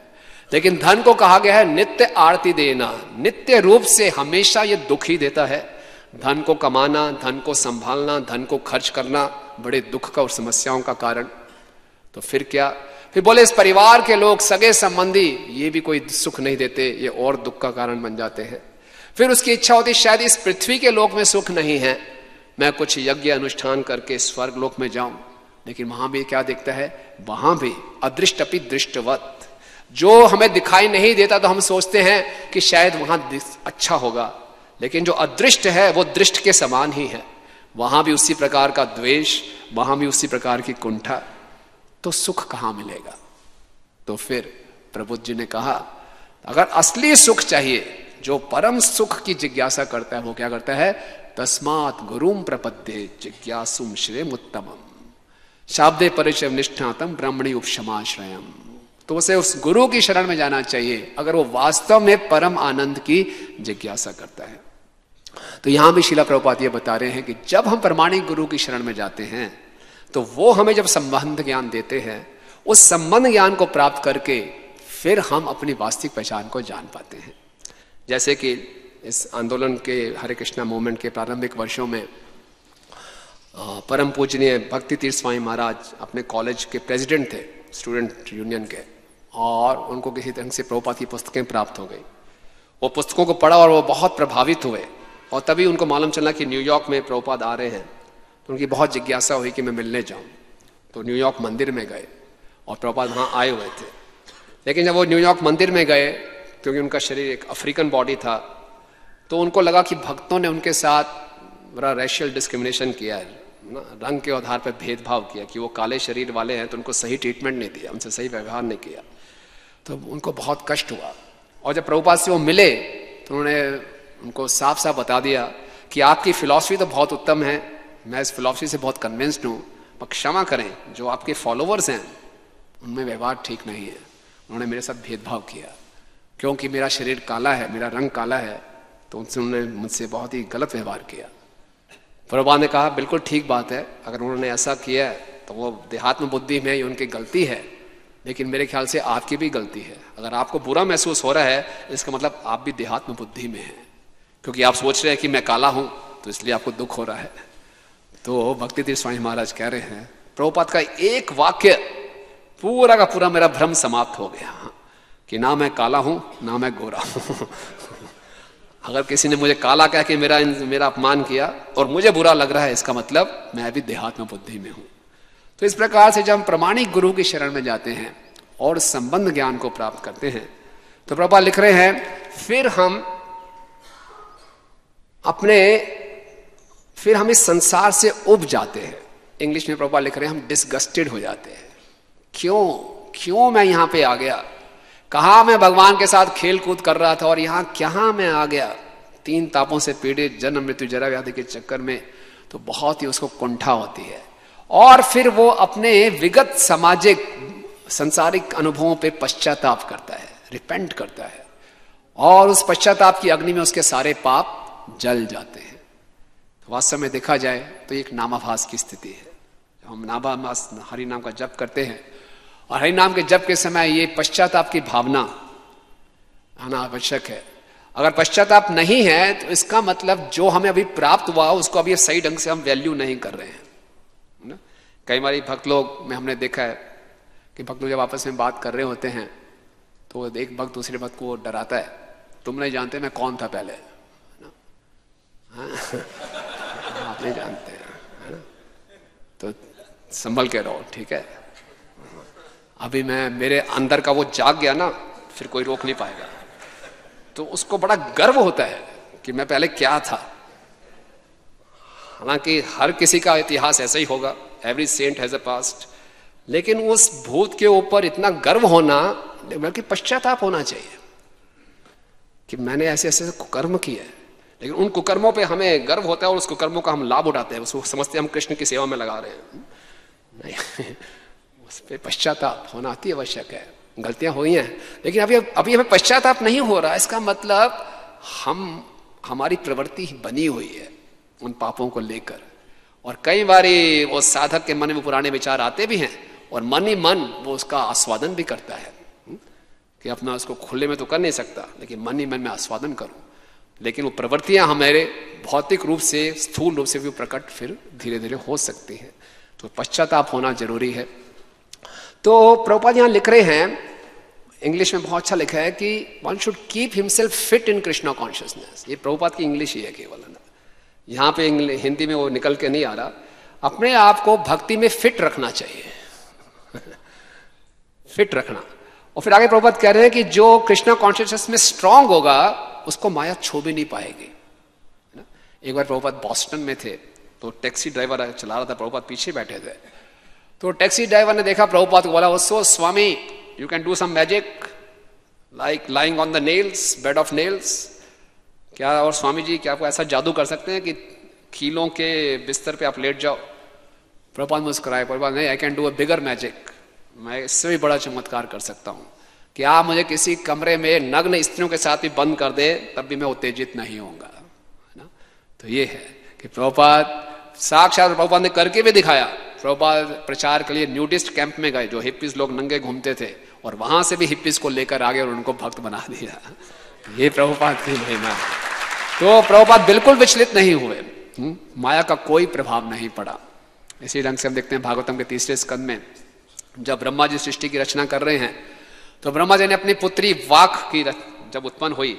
लेकिन धन को कहा गया है नित्य आरती देना, नित्य रूप से हमेशा ये दुख ही देता है। धन को कमाना, धन को संभालना, धन को खर्च करना बड़े दुख का और समस्याओं का कारण। तो फिर क्या, फिर बोले इस परिवार के लोग, सगे संबंधी, ये भी कोई सुख नहीं देते, ये और दुख का कारण बन जाते हैं। फिर उसकी इच्छा होती शायद इस पृथ्वी के लोक में सुख नहीं है, मैं कुछ यज्ञ अनुष्ठान करके स्वर्ग लोक में जाऊं। लेकिन वहां भी क्या देखता है, वहां भी अदृष्टपि दृष्टवत, जो हमें दिखाई नहीं देता तो हम सोचते हैं कि शायद वहां अच्छा होगा, लेकिन जो अदृष्ट है वो दृष्ट के समान ही है। वहां भी उसी प्रकार का द्वेष, वहां भी उसी प्रकार की कुंठा। तो सुख कहां मिलेगा? तो फिर प्रबुद्ध जी ने कहा अगर असली सुख चाहिए, जो परम सुख की जिज्ञासा करता है, वो क्या करता है, तस्मात् गुरुम प्रपद्ये जिज्ञासुम श्रेम उत्तमम शाब्दे परिचय निष्ठातम ब्रह्मणि उपशमाश्रयम। तो उसे उस गुरु की शरण में जाना चाहिए अगर वो वास्तव में परम आनंद की जिज्ञासा करता है। तो यहां भी श्रीला प्रभुपाद ये बता रहे हैं कि जब हम प्रमाणिक गुरु की शरण में जाते हैं तो वो हमें जब संबंध ज्ञान देते हैं, उस संबंध ज्ञान को प्राप्त करके फिर हम अपनी वास्तविक पहचान को जान पाते हैं। जैसे कि इस आंदोलन के हरे कृष्णा मूवमेंट के प्रारंभिक वर्षों में परम पूजनीय भक्ति तीर्थ स्वामी महाराज अपने कॉलेज के प्रेसिडेंट थे, स्टूडेंट यूनियन के, और उनको किसी तरह से प्रभुपाद की पुस्तकें प्राप्त हो गई। वो पुस्तकों को पढ़ा और वो बहुत प्रभावित हुए, और तभी उनको मालूम चला कि न्यूयॉर्क में प्रभुपाद आ रहे हैं। तो उनकी बहुत जिज्ञासा हुई कि मैं मिलने जाऊं। तो न्यूयॉर्क मंदिर में गए और प्रभुपाद वहां आए हुए थे। लेकिन जब वो न्यूयॉर्क मंदिर में गए, क्योंकि उनका शरीर एक अफ्रीकन बॉडी था, तो उनको लगा कि भक्तों ने उनके साथ बड़ा रेशियल डिस्क्रिमिनेशन किया है, रंग के आधार पर भेदभाव किया कि वो काले शरीर वाले हैं तो उनको सही ट्रीटमेंट नहीं दिया, उनसे सही व्यवहार नहीं किया। तो उनको बहुत कष्ट हुआ। और जब प्रभुपाद से वो मिले तो उन्होंने उनको साफ साफ बता दिया कि आपकी फिलॉसफी तो बहुत उत्तम है, मैं इस फिलॉसफी से बहुत कन्विंस्ड हूँ, पर क्षमा करें जो आपके फॉलोवर्स हैं उनमें व्यवहार ठीक नहीं है। उन्होंने मेरे साथ भेदभाव किया क्योंकि मेरा शरीर काला है, मेरा रंग काला है, तो उनसे उन्होंने मुझसे बहुत ही गलत व्यवहार किया। प्रभुपाद ने कहा बिल्कुल ठीक बात है, अगर उन्होंने ऐसा किया है तो वो देहात्म बुद्धि में ही उनकी गलती है, लेकिन मेरे ख्याल से आपकी भी गलती है। अगर आपको बुरा महसूस हो रहा है इसका मतलब आप भी देहात्म बुद्धि में हैं, क्योंकि आप सोच रहे हैं कि मैं काला हूं तो इसलिए आपको दुख हो रहा है। तो भक्ति तीर्थ स्वामी महाराज कह रहे हैं प्रभुपाद का एक वाक्य पूरा का पूरा मेरा भ्रम समाप्त हो गया कि ना मैं काला हूं ना मैं गोरा हूं। अगर किसी ने मुझे काला कह के मेरा अपमान किया और मुझे बुरा लग रहा है, इसका मतलब मैं भी देहात्म बुद्धि में हूं। तो इस प्रकार से जब हम प्रमाणिक गुरु की शरण में जाते हैं और संबंध ज्ञान को प्राप्त करते हैं, तो प्रभुपाद लिख रहे हैं फिर हम इस संसार से उब जाते हैं। इंग्लिश में प्रभुपाद लिख रहे हैं हम डिसगस्टेड हो जाते हैं। क्यों मैं यहां पे आ गया, कहा मैं भगवान के साथ खेल कूद कर रहा था और यहां क्या मैं आ गया, 3 तापों से पीड़ित, जन्म मृत्यु जरा व्याधि के चक्कर में। तो बहुत ही उसको कुंठा होती है, और फिर वो अपने विगत सामाजिक संसारिक अनुभवों पे पश्चाताप करता है, रिपेंट करता है, और उस पश्चाताप की अग्नि में उसके सारे पाप जल जाते हैं। तो वास्तव में देखा जाए तो एक नामाभास की स्थिति है। जब हम नामाभास हरि नाम का जप करते हैं और हरि नाम के जप के समय ये पश्चाताप की भावना आना आवश्यक है। अगर पश्चाताप नहीं है तो इसका मतलब जो हमें अभी प्राप्त हुआ उसको अभी सही ढंग से हम वैल्यू नहीं कर रहे हैं ना। कई बार भक्त लोग में हमने देखा है कि भक्त लोग जब आपस में बात कर रहे होते हैं तो एक भक्त दूसरे भक्त को डराता है, तुम नहीं जानते मैं कौन था पहले, ना? आप नहीं जानते है ना, तो संभल के रहो, ठीक है। अभी मैं मेरे अंदर का वो जाग गया ना, फिर कोई रोक नहीं पाएगा। तो उसको बड़ा गर्व होता है कि मैं पहले क्या था। हालांकि हर किसी का इतिहास ऐसा ही होगा, every saint has a past, लेकिन उस भूत के ऊपर इतना गर्व होना, बल्कि पश्चाताप होना चाहिए कि मैंने ऐसे ऐसे कुकर्म किए। लेकिन उन कुकर्मों पे हमें गर्व होता है और उस कुकर्मों का हम लाभ उठाते हैं, उसको समझते हैं हम कृष्ण की सेवा में लगा रहे हैं। नहीं, उस पर पश्चाताप होना अति आवश्यक है। गलतियां हुई हैं लेकिन अभी हमें पश्चाताप नहीं हो रहा। इसका मतलब हमारी प्रवृत्ति बनी हुई है उन पापों को लेकर। और कई बारी वो साधक के मन में पुराने विचार आते भी हैं और मन ही मन वो उसका आस्वादन भी करता है कि अपना उसको खुले में तो कर नहीं सकता, लेकिन मन ही मन में आस्वादन करूं। लेकिन वो प्रवृत्तियां हमारे भौतिक रूप से, स्थूल रूप से भी प्रकट फिर धीरे धीरे हो सकती हैं। तो पश्चाताप होना जरूरी है। तो प्रभुपाद यहां लिख रहे हैं, इंग्लिश में बहुत अच्छा लिखा है कि one should keep himself fit in Krishna consciousness. ये प्रभुपाद की इंग्लिश ही है केवल, यहां पे हिंदी में वो निकल के नहीं आ रहा। अपने आप को भक्ति में फिट रखना चाहिए फिट रखना। और फिर आगे प्रभुपाद कह रहे हैं कि जो कृष्णा कॉन्शियसनेस में स्ट्रांग होगा उसको माया छू भी नहीं पाएगी। एक बार प्रभुपाद बॉस्टन में थे तो टैक्सी ड्राइवर चला रहा था, प्रभुपाद पीछे बैठे थे। तो टैक्सी ड्राइवर ने देखा प्रभुपाद को, बोला so Swami you can do some magic like lying on the nails, bed of nails. क्या और स्वामी जी क्या आपको ऐसा जादू कर सकते हैं कि कीलों के बिस्तर पे आप लेट जाओ? प्रभुपाद मुस्कुराए, प्रभुपाद नहीं, I can do a bigger magic, मैं इससे भी बड़ा चमत्कार कर सकता हूं कि आप मुझे किसी कमरे में नग्न स्त्रियों के साथ भी बंद कर दे तब भी मैं उत्तेजित नहीं होऊंगा, है ना। तो ये है कि प्रभुपाद साक्षात प्रभुपाद ने करके भी दिखाया। प्रभुपाद प्रचार के लिए न्यूडिस्ट कैंप में गए, जो हिप्पीज लोग नंगे घूमते थे, और वहां से भी हिप्पीज को लेकर आ गए और उनको भक्त बना दिया। ये प्रभुपाद की महिमा है। तो प्रभुपाद बिल्कुल विचलित नहीं हुए, माया का कोई प्रभाव नहीं पड़ा। इसी ढंग से हम देखते हैं भागवतम के 3 स्कंद में जब ब्रह्मा जी सृष्टि की रचना कर रहे हैं तो ब्रह्मा जी ने अपनी पुत्री वाक की जब उत्पन्न हुई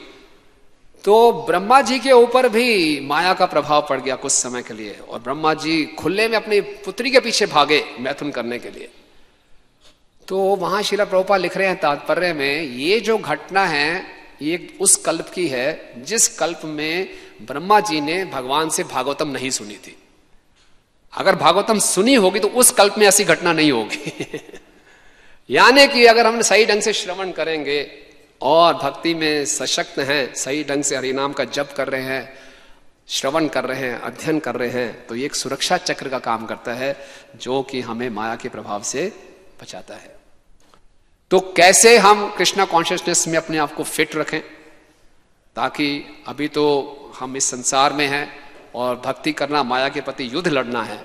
तो ब्रह्मा जी के ऊपर भी माया का प्रभाव पड़ गया कुछ समय के लिए, और ब्रह्मा जी खुले में अपनी पुत्री के पीछे भागे मैथुन करने के लिए। तो वहां श्रील प्रभुपाद लिख रहे हैं तात्पर्य में, ये जो घटना है ये उस कल्प की है जिस कल्प में ब्रह्मा जी ने भगवान से भागवतम नहीं सुनी थी। अगर भागवतम सुनी होगी तो उस कल्प में ऐसी घटना नहीं होगी यानी कि अगर हम सही ढंग से श्रवण करेंगे और भक्ति में सशक्त हैं, सही ढंग से हरिनाम का जप कर रहे हैं, श्रवण कर रहे हैं, अध्ययन कर रहे हैं, तो ये एक सुरक्षा चक्र का काम करता है जो कि हमें माया के प्रभाव से बचाता है। तो कैसे हम कृष्णा कॉन्शियसनेस में अपने आप को फिट रखें, ताकि अभी तो हम इस संसार में हैं और भक्ति करना, माया के प्रति युद्ध लड़ना है,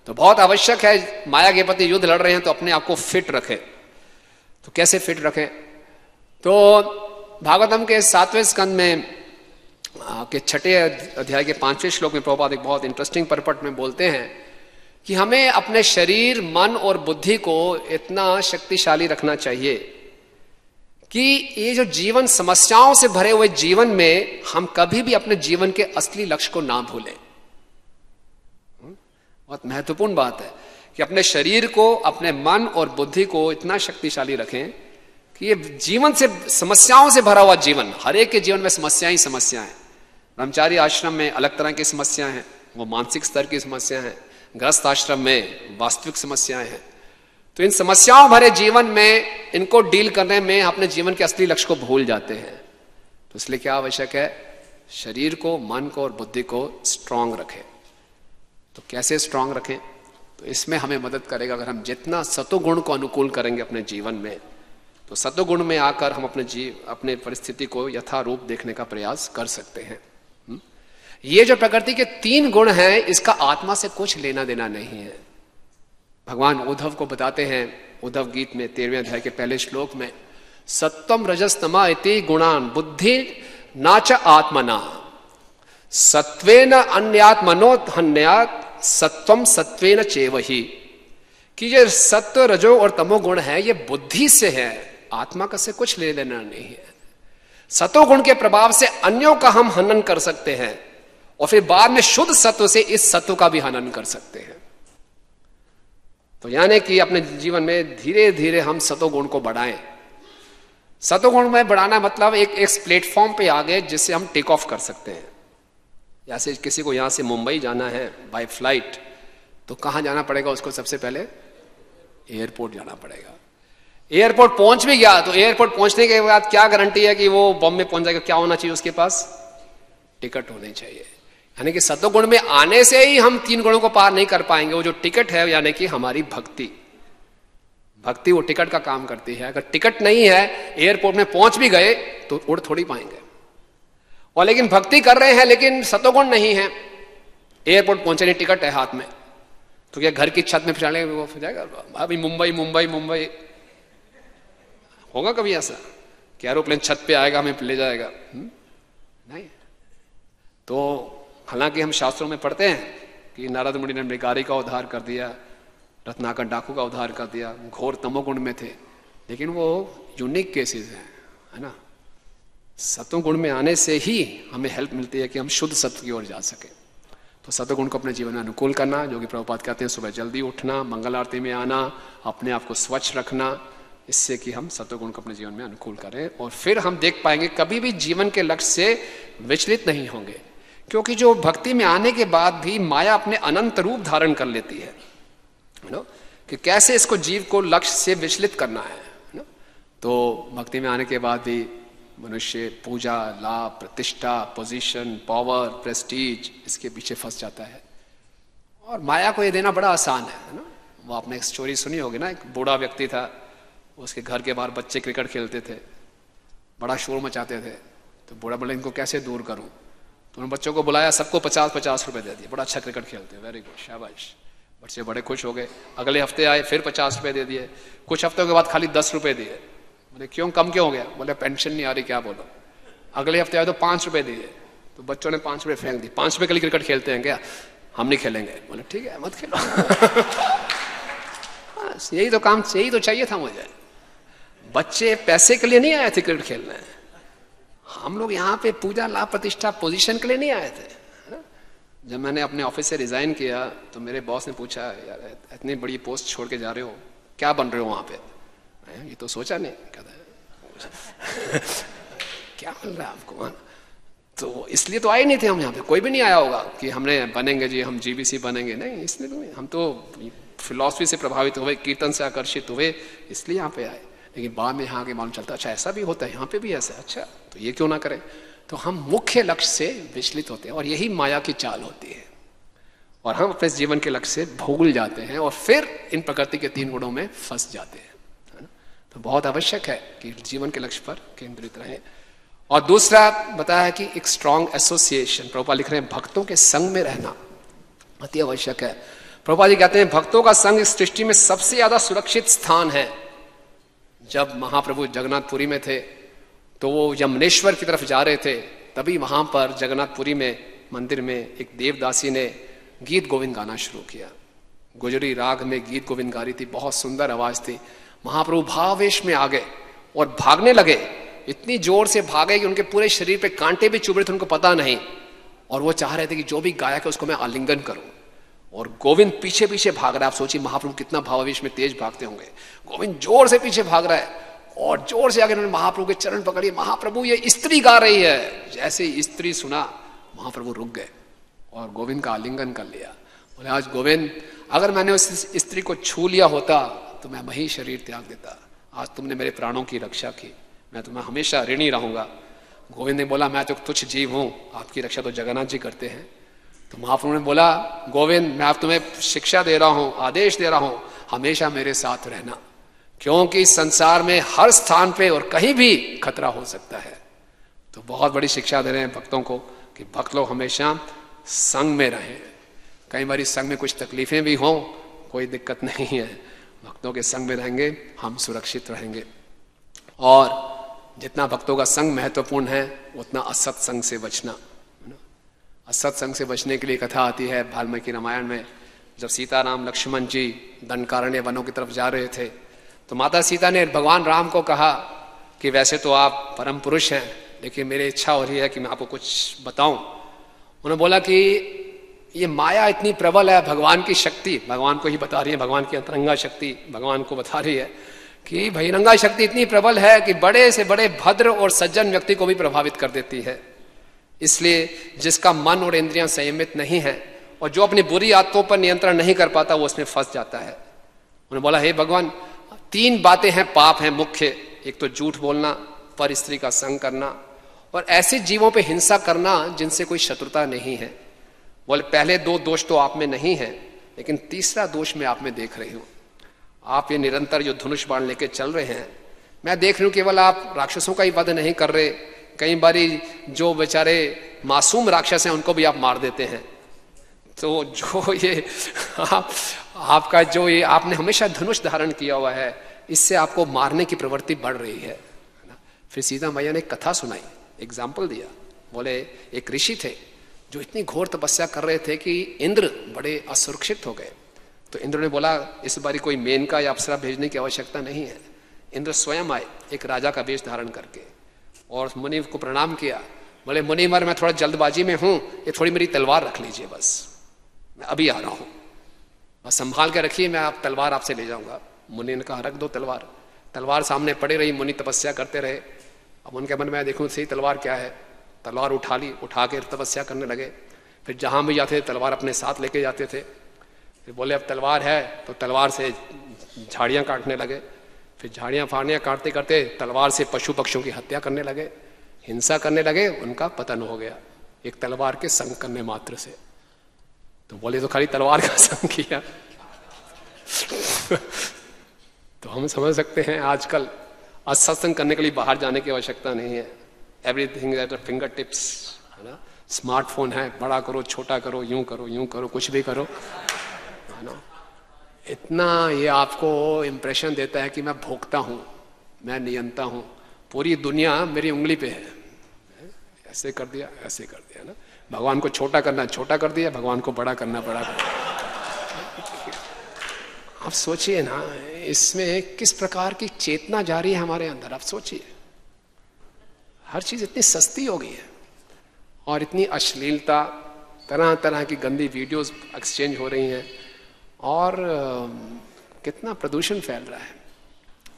तो बहुत आवश्यक है माया के प्रति युद्ध लड़ रहे हैं तो अपने आप को फिट रखें। तो कैसे फिट रखें? तो भागवतम के 7वें स्कंद में के 6ठे अध्याय के 5वें श्लोक में प्रभुपाद एक बहुत इंटरेस्टिंग परपट में बोलते हैं कि हमें अपने शरीर, मन और बुद्धि को इतना शक्तिशाली रखना चाहिए कि ये जो जीवन समस्याओं से भरे हुए जीवन में हम कभी भी अपने जीवन के असली लक्ष्य को ना भूलें। बहुत महत्वपूर्ण बात है कि अपने शरीर को, अपने मन और बुद्धि को इतना शक्तिशाली रखें कि ये जीवन से, समस्याओं से भरा हुआ जीवन, हर एक के जीवन में समस्याएं ही समस्याएं हैं। ब्रह्मचारी आश्रम में अलग तरह की समस्याएं हैं, वो मानसिक स्तर की समस्याएं हैं। गृहस्थ आश्रम में वास्तविक समस्याएं हैं। तो इन समस्याओं भरे जीवन में इनको डील करने में अपने जीवन के असली लक्ष्य को भूल जाते हैं। तो इसलिए क्या आवश्यक है? शरीर को, मन को और बुद्धि को स्ट्रांग रखें। तो कैसे स्ट्रांग रखें? तो इसमें हमें मदद करेगा अगर हम जितना सतोगुण को अनुकूल करेंगे अपने जीवन में, तो सतोगुण में आकर हम अपने परिस्थिति को यथारूप देखने का प्रयास कर सकते हैं। ये जो प्रकृति के 3 गुण हैं, इसका आत्मा से कुछ लेना देना नहीं है। भगवान उद्धव को बताते हैं उद्धव गीत में 13वें अध्याय के पहले श्लोक में, सत्वम रजस तमा इति गुणान बुद्धि नाच आत्मना सत्वेन अन्यात मनोहन्यात सत्वम सत्वेन चेवहि, कि ये सत्व रजो और तमो गुण है ये बुद्धि से है, आत्मा का से कुछ ले लेना नहीं है। सतो गुण के प्रभाव से अन्यों का हम हनन कर सकते हैं और फिर बाद में शुद्ध सत्व से इस सत्व का भी हनन कर सकते हैं। तो यानी कि अपने जीवन में धीरे धीरे हम सतोगुण को बढ़ाएं। सतोगुण में बढ़ाना मतलब एक प्लेटफॉर्म पे आ गए जिससे हम टेक ऑफ कर सकते हैं। जैसे किसी को यहां से मुंबई जाना है बाय फ्लाइट, तो कहां जाना पड़ेगा उसको? सबसे पहले एयरपोर्ट जाना पड़ेगा। एयरपोर्ट पहुंच भी गया तो एयरपोर्ट पहुंचने के बाद क्या गारंटी है कि वो बॉम्बे पहुंच जाएगा? क्या होना चाहिए उसके पास? टिकट होनी चाहिए। यानी कि सत्वगुण में आने से ही हम 3 गुणों को पार नहीं कर पाएंगे। वो जो टिकट है यानी कि हमारी भक्ति वो टिकट का काम करती है। अगर टिकट नहीं है, एयरपोर्ट में पहुंच भी गए तो उड़ थोड़ी पाएंगे। और लेकिन भक्ति कर रहे हैं लेकिन सत्वगुण नहीं है, एयरपोर्ट पहुंचे नहीं, टिकट है हाथ में, तो क्या घर की छत में फिर वो हो जाएगा? अभी मुंबई मुंबई मुंबई होगा कभी ऐसा कि एरोप्लेन छत पे आएगा हमें ले जाएगा? नहीं। तो हालांकि हम शास्त्रों में पढ़ते हैं कि नारद मुनि ने मृगारी का उद्धार कर दिया, रत्नाकर डाकू का उद्धार कर दिया, घोर तमोगुण में थे, लेकिन वो यूनिक केसेस हैं, है ना। सत्वगुण में आने से ही हमें हेल्प मिलती है कि हम शुद्ध सत्व की ओर जा सके। तो सत्वगुण को अपने जीवन में अनुकूल करना, जो कि प्रभुपाद कहते हैं सुबह जल्दी उठना, मंगल आरती में आना, अपने आप को स्वच्छ रखना, इससे कि हम सत्वगुण को अपने जीवन में अनुकूल करें। और फिर हम देख पाएंगे कभी भी जीवन के लक्ष्य से विचलित नहीं होंगे, क्योंकि जो भक्ति में आने के बाद भी माया अपने अनंत रूप धारण कर लेती है, कि कैसे इसको जीव को लक्ष्य से विचलित करना है। तो भक्ति में आने के बाद भी मनुष्य पूजा, लाभ, प्रतिष्ठा, पोजीशन, पावर, प्रेस्टीज, इसके पीछे फंस जाता है। और माया को ये देना बड़ा आसान है ना। वो आपने एक स्टोरी सुनी होगी ना, एक बूढ़ा व्यक्ति था, उसके घर के बाहर बच्चे क्रिकेट खेलते थे, बड़ा शोर मचाते थे। तो बूढ़ा बोला इनको कैसे दूर करूं? तो उन बच्चों को बुलाया, सबको 50-50 रुपए दे दिए, बड़ा अच्छा क्रिकेट खेलते हैं, वेरी गुड, शाबाश। बच्चे बड़े खुश हो गए। अगले हफ्ते आए, फिर 50 रुपए दे दिए। कुछ हफ्तों के बाद खाली 10 रुपए दिए। बोले क्यों, कम क्यों हो गया? बोले पेंशन नहीं आ रही, क्या बोलो। अगले हफ्ते आए तो 5 रुपए दिए, तो बच्चों ने 5 रुपए फेंक दिए। 5 रुपए के लिए क्रिकेट खेलते हैं क्या? हम नहीं खेलेंगे। बोले ठीक है मत खेलो। यही तो काम, यही तो चाहिए था मुझे। बच्चे पैसे के लिए नहीं आए थे क्रिकेट खेलने, हम लोग यहाँ पे पूजा, लाभ, प्रतिष्ठा, पोजीशन के लिए नहीं आए थे। जब मैंने अपने ऑफिस से रिजाइन किया तो मेरे बॉस ने पूछा, यार इतनी बड़ी पोस्ट छोड़ के जा रहे हो, क्या बन रहे हो वहां पे? ये तो सोचा नहीं, कहता क्या मिल रहा है आपको? तो इसलिए तो आए नहीं थे हम यहाँ पे, कोई भी नहीं आया होगा कि हमने बनेंगे जी, हम जीबीसी बनेंगे, नहीं, इसलिए तो हम तो फिलॉसफी से प्रभावित हुए, कीर्तन से आकर्षित हुए, इसलिए यहाँ पे आए। लेकिन बाद में यहाँ के मालूम चलता, अच्छा ऐसा भी होता है, यहाँ पे भी ऐसा, अच्छा तो ये क्यों ना करें। तो हम मुख्य लक्ष्य से विचलित होते हैं और यही माया की चाल होती है, और हम अपने जीवन के लक्ष्य से भूल जाते हैं और फिर इन प्रकृति के 3 गुणों में फंस जाते हैं, है ना। तो बहुत आवश्यक है कि जीवन के लक्ष्य पर केंद्रित रहें। और दूसरा बताया कि एक स्ट्रॉन्ग एसोसिएशन, प्रभुपाद लिख रहे हैं भक्तों के संग में रहना अति आवश्यक है। प्रभुपाद जी कहते हैं भक्तों का संग इस सृष्टि में सबसे ज्यादा सुरक्षित स्थान है। जब महाप्रभु जगन्नाथपुरी में थे तो वो यमुनेश्वर की तरफ जा रहे थे, तभी वहां पर जगन्नाथपुरी में मंदिर में एक देवदासी ने गीत गोविंद गाना शुरू किया। गुजरी राग में गीत गोविंद गा रही थी, बहुत सुंदर आवाज थी। महाप्रभु भावेश में आ गए और भागने लगे, इतनी जोर से भागे कि उनके पूरे शरीर पे कांटे भी चुभ रहे थे, उनको पता नहीं। और वो चाह रहे थे कि जो भी गायक है उसको मैं आलिंगन करूं, और गोविंद पीछे पीछे भाग रहा है। आप सोचिए महाप्रभु कितना भावावेश में तेज भागते होंगे। गोविंद जोर से पीछे भाग रहा है और जोर से आगे उन्होंने महाप्रभु के चरण पकड़िए, महाप्रभु ये स्त्री गा रही है। जैसे स्त्री सुना महाप्रभु रुक गए और गोविंद का आलिंगन कर लिया। बोले आज गोविंद, अगर मैंने उस स्त्री को छू लिया होता तो मैं वही शरीर त्याग देता। आज तुमने मेरे प्राणों की रक्षा की, मैं तुम्हें हमेशा ऋणी रहूंगा। गोविंद ने बोला मैं तो तुच्छ जीव हूं, आपकी रक्षा तो जगन्नाथ जी करते हैं। तो महाप्रभु ने बोला गोविंद, मैं आप तुम्हें शिक्षा दे रहा हूं, आदेश दे रहा हूं, हमेशा मेरे साथ रहना, क्योंकि संसार में हर स्थान पे और कहीं भी खतरा हो सकता है। तो बहुत बड़ी शिक्षा दे रहे हैं भक्तों को कि भक्त लोग हमेशा संग में रहें। कई बार संग में कुछ तकलीफें भी हों, कोई दिक्कत नहीं है, भक्तों के संग में रहेंगे हम सुरक्षित रहेंगे। और जितना भक्तों का संग महत्वपूर्ण है उतना असत्संग से बचना। असत्संग से बचने के लिए कथा आती है वाल्मीकि रामायण में, जब सीताराम लक्ष्मण जी दंडकारण्य वनों की तरफ जा रहे थे तो माता सीता ने भगवान राम को कहा कि वैसे तो आप परम पुरुष हैं, लेकिन मेरी इच्छा हो रही है कि मैं आपको कुछ बताऊं। उन्होंने बोला कि ये माया इतनी प्रबल है, भगवान की शक्ति भगवान को ही बता रही है, भगवान की अंतरंगा शक्ति भगवान को बता रही है कि बहिरंगा शक्ति इतनी प्रबल है कि बड़े से बड़े भद्र और सज्जन व्यक्ति को भी प्रभावित कर देती है। इसलिए जिसका मन और इंद्रियां संयमित नहीं है और जो अपनी बुरी आदतों पर नियंत्रण नहीं कर पाता वो उसमें फंस जाता है। उन्होंने बोला हे भगवान, 3 बातें हैं, पाप हैं मुख्य। एक तो झूठ बोलना, पर स्त्री का संग करना और ऐसे जीवों पे हिंसा करना जिनसे कोई शत्रुता नहीं है। बोले पहले 2 दोष तो आप में नहीं है, लेकिन तीसरा दोष मैं आप में देख रही हूं। आप ये निरंतर जो धनुष बाण लेके चल रहे हैं, मैं देख रही हूं केवल आप राक्षसों का ही वध नहीं कर रहे, कई बारी जो बेचारे मासूम राक्षस हैं उनको भी आप मार देते हैं। तो जो ये आपका जो ये आपने हमेशा धनुष धारण किया हुआ है, इससे आपको मारने की प्रवृत्ति बढ़ रही है। फिर सीता मैया ने कथा सुनाई, एग्जाम्पल दिया। बोले एक ऋषि थे जो इतनी घोर तपस्या कर रहे थे कि इंद्र बड़े असुरक्षित हो गए। तो इंद्र ने बोला इस बारी कोई मेनका या अप्सरा भेजने की आवश्यकता नहीं है। इंद्र स्वयं आए एक राजा का वेश धारण करके और मुनि को प्रणाम किया। बोले मुनि मर मैं थोड़ा जल्दबाजी में हूं, ये थोड़ी मेरी तलवार रख लीजिए, बस मैं अभी आ रहा हूं, बस संभाल के रखिए, मैं आप तलवार आपसे ले जाऊंगा। मुनि ने कहा रख दो तलवार। तलवार सामने पड़ी रही, मुनि तपस्या करते रहे। अब उनके मन में देखूं सही तलवार क्या है, तलवार उठा ली, उठा के तपस्या करने लगे। फिर जहां भी जाते तलवार अपने साथ लेके जाते थे। फिर बोले अब तलवार है तो तलवार से झाड़ियां काटने लगे। फिर झाड़ियां फाड़ियां काटते करते तलवार से पशु पक्षियों की हत्या करने लगे, हिंसा करने लगे। उनका पतन हो गया एक तलवार के संग करने मात्र से। तो बोले तो खाली तलवार का संग किया। तो हम समझ सकते हैं आजकल असत्संग करने के लिए बाहर जाने की आवश्यकता नहीं है। एवरीथिंग एट फिंगर टिप्स, है ना। स्मार्टफोन है, बड़ा करो छोटा करो, यूं करो, कुछ भी करो, है ना। इतना ये आपको इंप्रेशन देता है कि मैं भोगता हूं, मैं नियंता हूं, पूरी दुनिया मेरी उंगली पे है। ऐसे कर दिया, ऐसे कर दिया ना। भगवान को छोटा करना छोटा कर दिया, भगवान को बड़ा करना बड़ा कर दिया। आप सोचिए ना, इसमें किस प्रकार की चेतना जा रही है हमारे अंदर। आप सोचिए, हर चीज इतनी सस्ती हो गई है और इतनी अश्लीलता, तरह तरह की गंदी वीडियोस एक्सचेंज हो रही हैं और कितना प्रदूषण फैल रहा है।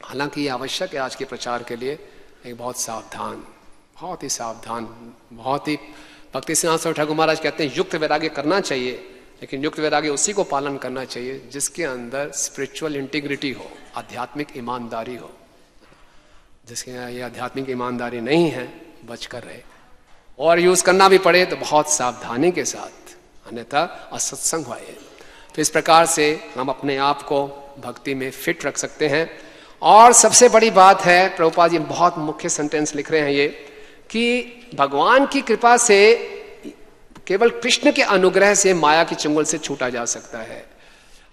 हालांकि ये आवश्यक है आज के प्रचार के लिए एक बहुत सावधान, बहुत ही सावधान, बहुत ही भक्ति सिद्धांत ठाकुर महाराज कहते हैं युक्त वैराग्य करना चाहिए, लेकिन युक्त वैराग्य उसी को पालन करना चाहिए जिसके अंदर स्पिरिचुअल इंटीग्रिटी हो, आध्यात्मिक ईमानदारी हो। जिसके यहाँ ये आध्यात्मिक ईमानदारी नहीं है बचकर रहे, और यूज करना भी पड़े तो बहुत सावधानी के साथ, अन्यथा असत्संग होए। तो इस प्रकार से हम अपने आप को भक्ति में फिट रख सकते हैं। और सबसे बड़ी बात है, प्रभुपाद जी बहुत मुख्य सेंटेंस लिख रहे हैं ये, कि भगवान की कृपा से, केवल कृष्ण के अनुग्रह से माया की चंगुल से छूटा जा सकता है।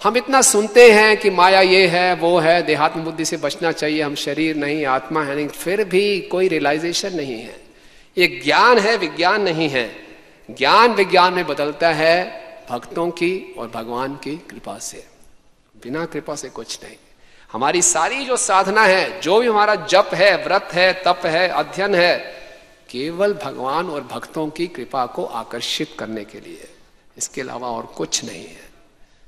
हम इतना सुनते हैं कि माया ये है वो है, देहात्म बुद्धि से बचना चाहिए, हम शरीर नहीं आत्मा है नहीं, फिर भी कोई रियलाइजेशन नहीं है। ये ज्ञान है, विज्ञान नहीं है। ज्ञान विज्ञान में बदलता है भक्तों की और भगवान की कृपा से, बिना कृपा से कुछ नहीं। हमारी सारी जो साधना है, जो भी हमारा जप है, व्रत है, तप है, अध्ययन है, केवल भगवान और भक्तों की कृपा को आकर्षित करने के लिए, इसके अलावा और कुछ नहीं है।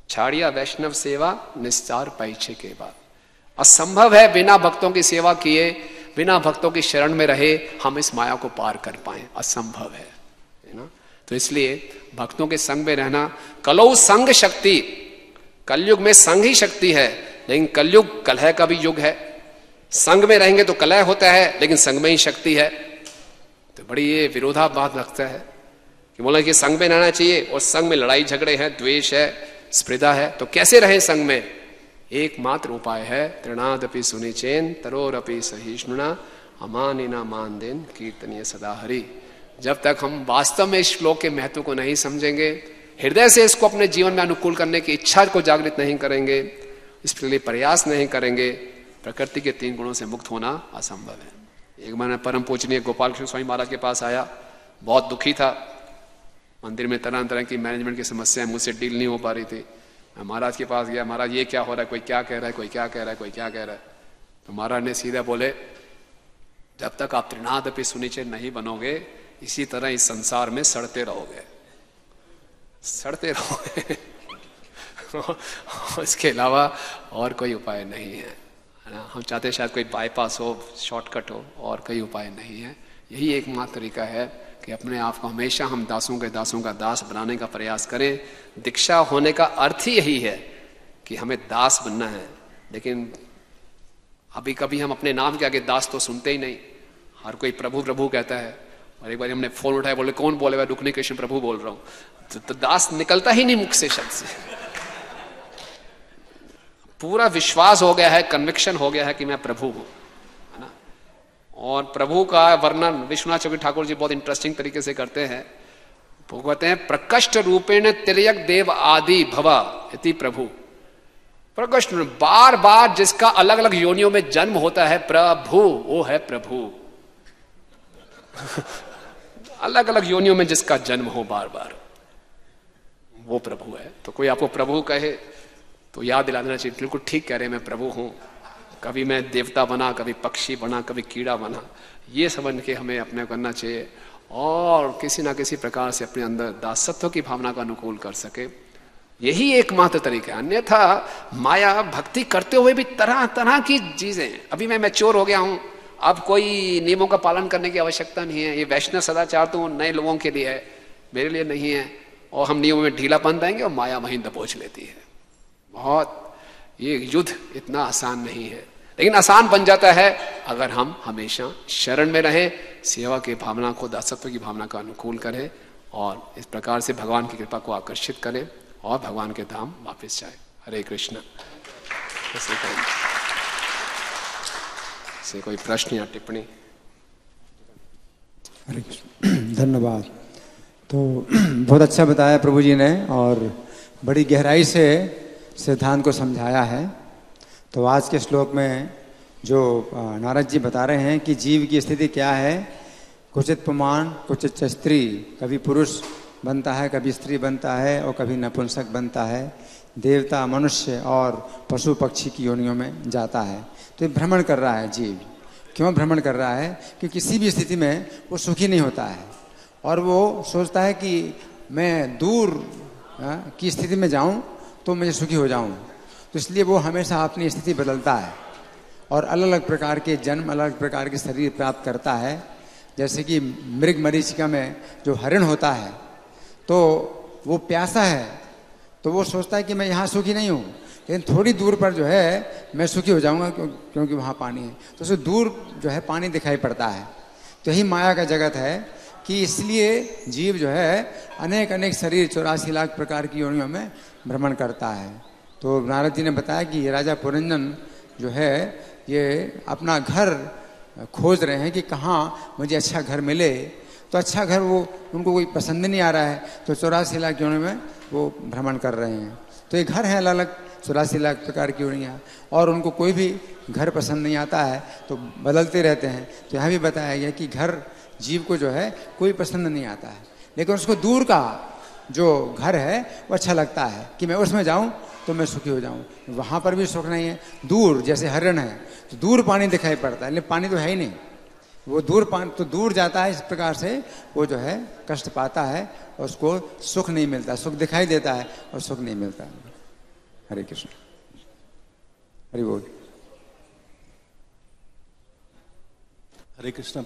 छाड़िया वैष्णव सेवा निस्तार पैछे के बाद, असंभव है बिना भक्तों की सेवा किए, बिना भक्तों की शरण में रहे हम इस माया को पार कर पाए, असंभव है ना। तो इसलिए भक्तों के संग में रहना, कलौ संग शक्ति, कलयुग में संग ही शक्ति है, लेकिन कलयुग कलह का भी युग है। संग में रहेंगे तो कलह होता है, लेकिन संग में ही शक्ति है। तो बड़ी ये विरोधाभास लगता है कि बोला कि संग में रहना चाहिए और संग में लड़ाई झगड़े हैं, द्वेष है, स्पर्धा है। तो कैसे रहें संग में? एकमात्र उपाय है, तृणादपि सुनिचेन तरोरपि सहिष्णुना अमानिना मान देन कीर्तनीय सदा हरि। जब तक हम वास्तव में इस श्लोक के महत्व को नहीं समझेंगे, हृदय से इसको अपने जीवन में अनुकूल करने की इच्छा को जागृत नहीं करेंगे, इसके लिए प्रयास नहीं करेंगे, प्रकृति के 3 गुणों से मुक्त होना असंभव है। एक बार मैं परम पूजनीय गोपाल कृष्ण स्वामी महाराज के पास आया, बहुत दुखी था, मंदिर में तरह तरह की मैनेजमेंट की समस्याएं मुझसे डील नहीं हो पा रही थी। मैं महाराज के पास गया, महाराज ये क्या हो रहा है, कोई क्या कह रहा है, कोई क्या कह रहा है, कोई क्या कह रहा है। तो महाराज ने सीधा बोले, जब तक आप त्रिनादपि सुनिश्चय नहीं बनोगे, इसी तरह इस संसार में सड़ते रहोगे, सड़ते रहोगे। इसके अलावा और कोई उपाय नहीं है ना। हम चाहते शायद कोई बाईपास हो, शॉर्टकट हो, और कोई उपाय नहीं है। यही एकमात्र तरीका है कि अपने आप को हमेशा हम दासों का दास बनाने का प्रयास करें। दीक्षा होने का अर्थ ही यही है कि हमें दास बनना है। लेकिन अभी कभी हम अपने नाम के आगे दास तो सुनते ही नहीं, हर कोई प्रभु प्रभु कहता है। और एक बार हमने फोन उठाया, बोले कौन बोले, मैं रुक्मिणी कृष्ण प्रभु बोल रहा हूं। तो दास निकलता ही नहीं मुख से, शब्द से। पूरा विश्वास हो गया है, कन्विक्शन हो गया है कि मैं प्रभु हूं, है ना। और प्रभु का वर्णन विश्वनाथ चक्रवर्ती ठाकुर जी बहुत इंटरेस्टिंग तरीके से करते हैं। वो कहते हैं, प्रकष्ट रूपेण तिर्यक देव आदि भवा इति प्रभु। प्रकष्ट बार बार जिसका अलग अलग योनियों में जन्म होता है, प्रभु, वो है प्रभु। अलग अलग योनियों में जिसका जन्म हो बार बार, वो प्रभु है। तो कोई आपको प्रभु कहे तो याद दिला देना चाहिए, बिल्कुल ठीक कह रहे हैं, मैं प्रभु हूं। कभी मैं देवता बना, कभी पक्षी बना, कभी कीड़ा बना, ये समझ के हमें अपने करना चाहिए। और किसी ना किसी प्रकार से अपने अंदर दासत्व की भावना का अनुकूल कर सके, यही एकमात्र तरीका है। अन्यथा माया भक्ति करते हुए भी तरह तरह की चीजें। अभी मैं मैच्योर हो गया हूं, अब कोई नियमों का पालन करने की आवश्यकता नहीं है। ये वैष्णव सदाचार तो नए लोगों के लिए है, मेरे लिए नहीं है। और हम नियमों में ढीलापन देंगे और माया वहीं दबोच लेती है। बहुत, ये युद्ध इतना आसान नहीं है, लेकिन आसान बन जाता है अगर हम हमेशा शरण में रहें, सेवा की भावना को, दासत्व की भावना का अनुकूल करें, और इस प्रकार से भगवान की कृपा को आकर्षित करें और भगवान के धाम वापस जाए। हरे कृष्ण। से कोई प्रश्न या टिप्पणी? हरे कृष्ण, धन्यवाद। तो बहुत अच्छा बताया प्रभु जी ने, और बड़ी गहराई से सिद्धांत को समझाया है। तो आज के श्लोक में जो नारद जी बता रहे हैं कि जीव की स्थिति क्या है, कुचित पुमान कुचित स्त्री, कभी पुरुष बनता है, कभी स्त्री बनता है, और कभी नपुंसक बनता है, देवता, मनुष्य और पशु पक्षी की योनियों में जाता है। तो ये भ्रमण कर रहा है जीव। क्यों भ्रमण कर रहा है? कि किसी भी स्थिति में वो सुखी नहीं होता है, और वो सोचता है कि मैं दूर की स्थिति में जाऊं तो मुझे सुखी हो जाऊं। तो इसलिए वो हमेशा अपनी स्थिति बदलता है और अलग अलग प्रकार के जन्म, अलग अलग प्रकार के शरीर प्राप्त करता है। जैसे कि मृग मरीचिका में जो हरिण होता है, तो वो प्यासा है, तो वो सोचता है कि मैं यहाँ सुखी नहीं हूँ, लेकिन थोड़ी दूर पर जो है मैं सुखी हो जाऊँगा, क्योंकि वहाँ पानी है। तो उसे दूर जो है पानी दिखाई पड़ता है। तो यही माया का जगत है कि इसलिए जीव जो है अनेक अनेक शरीर, 84 लाख प्रकार की योनियों में भ्रमण करता है। तो नारद जी ने बताया कि ये राजा पुरंजन जो है ये अपना घर खोज रहे हैं कि कहाँ मुझे अच्छा घर मिले। तो अच्छा घर वो उनको कोई पसंद नहीं आ रहा है, तो 84 लाख योनियों में वो भ्रमण कर रहे हैं। तो ये घर है अलग अलग 84 लाख प्रकार की योनियाँ, और उनको कोई भी घर पसंद नहीं आता है, तो बदलते रहते हैं। तो यहाँ भी बताया गया कि घर जीव को जो है कोई पसंद नहीं आता है, लेकिन उसको दूर का जो घर है वो अच्छा लगता है कि मैं उसमें जाऊं तो मैं सुखी हो जाऊं। वहाँ पर भी सुख नहीं है। दूर जैसे हरिण है तो दूर पानी दिखाई पड़ता है, लेकिन पानी तो है ही नहीं। वो दूर पानी तो दूर जाता है, इस प्रकार से वो जो है कष्ट पाता है और उसको सुख नहीं मिलता। सुख दिखाई देता है और सुख नहीं मिलता। हरे कृष्ण, हरि बोल। हरे कृष्ण,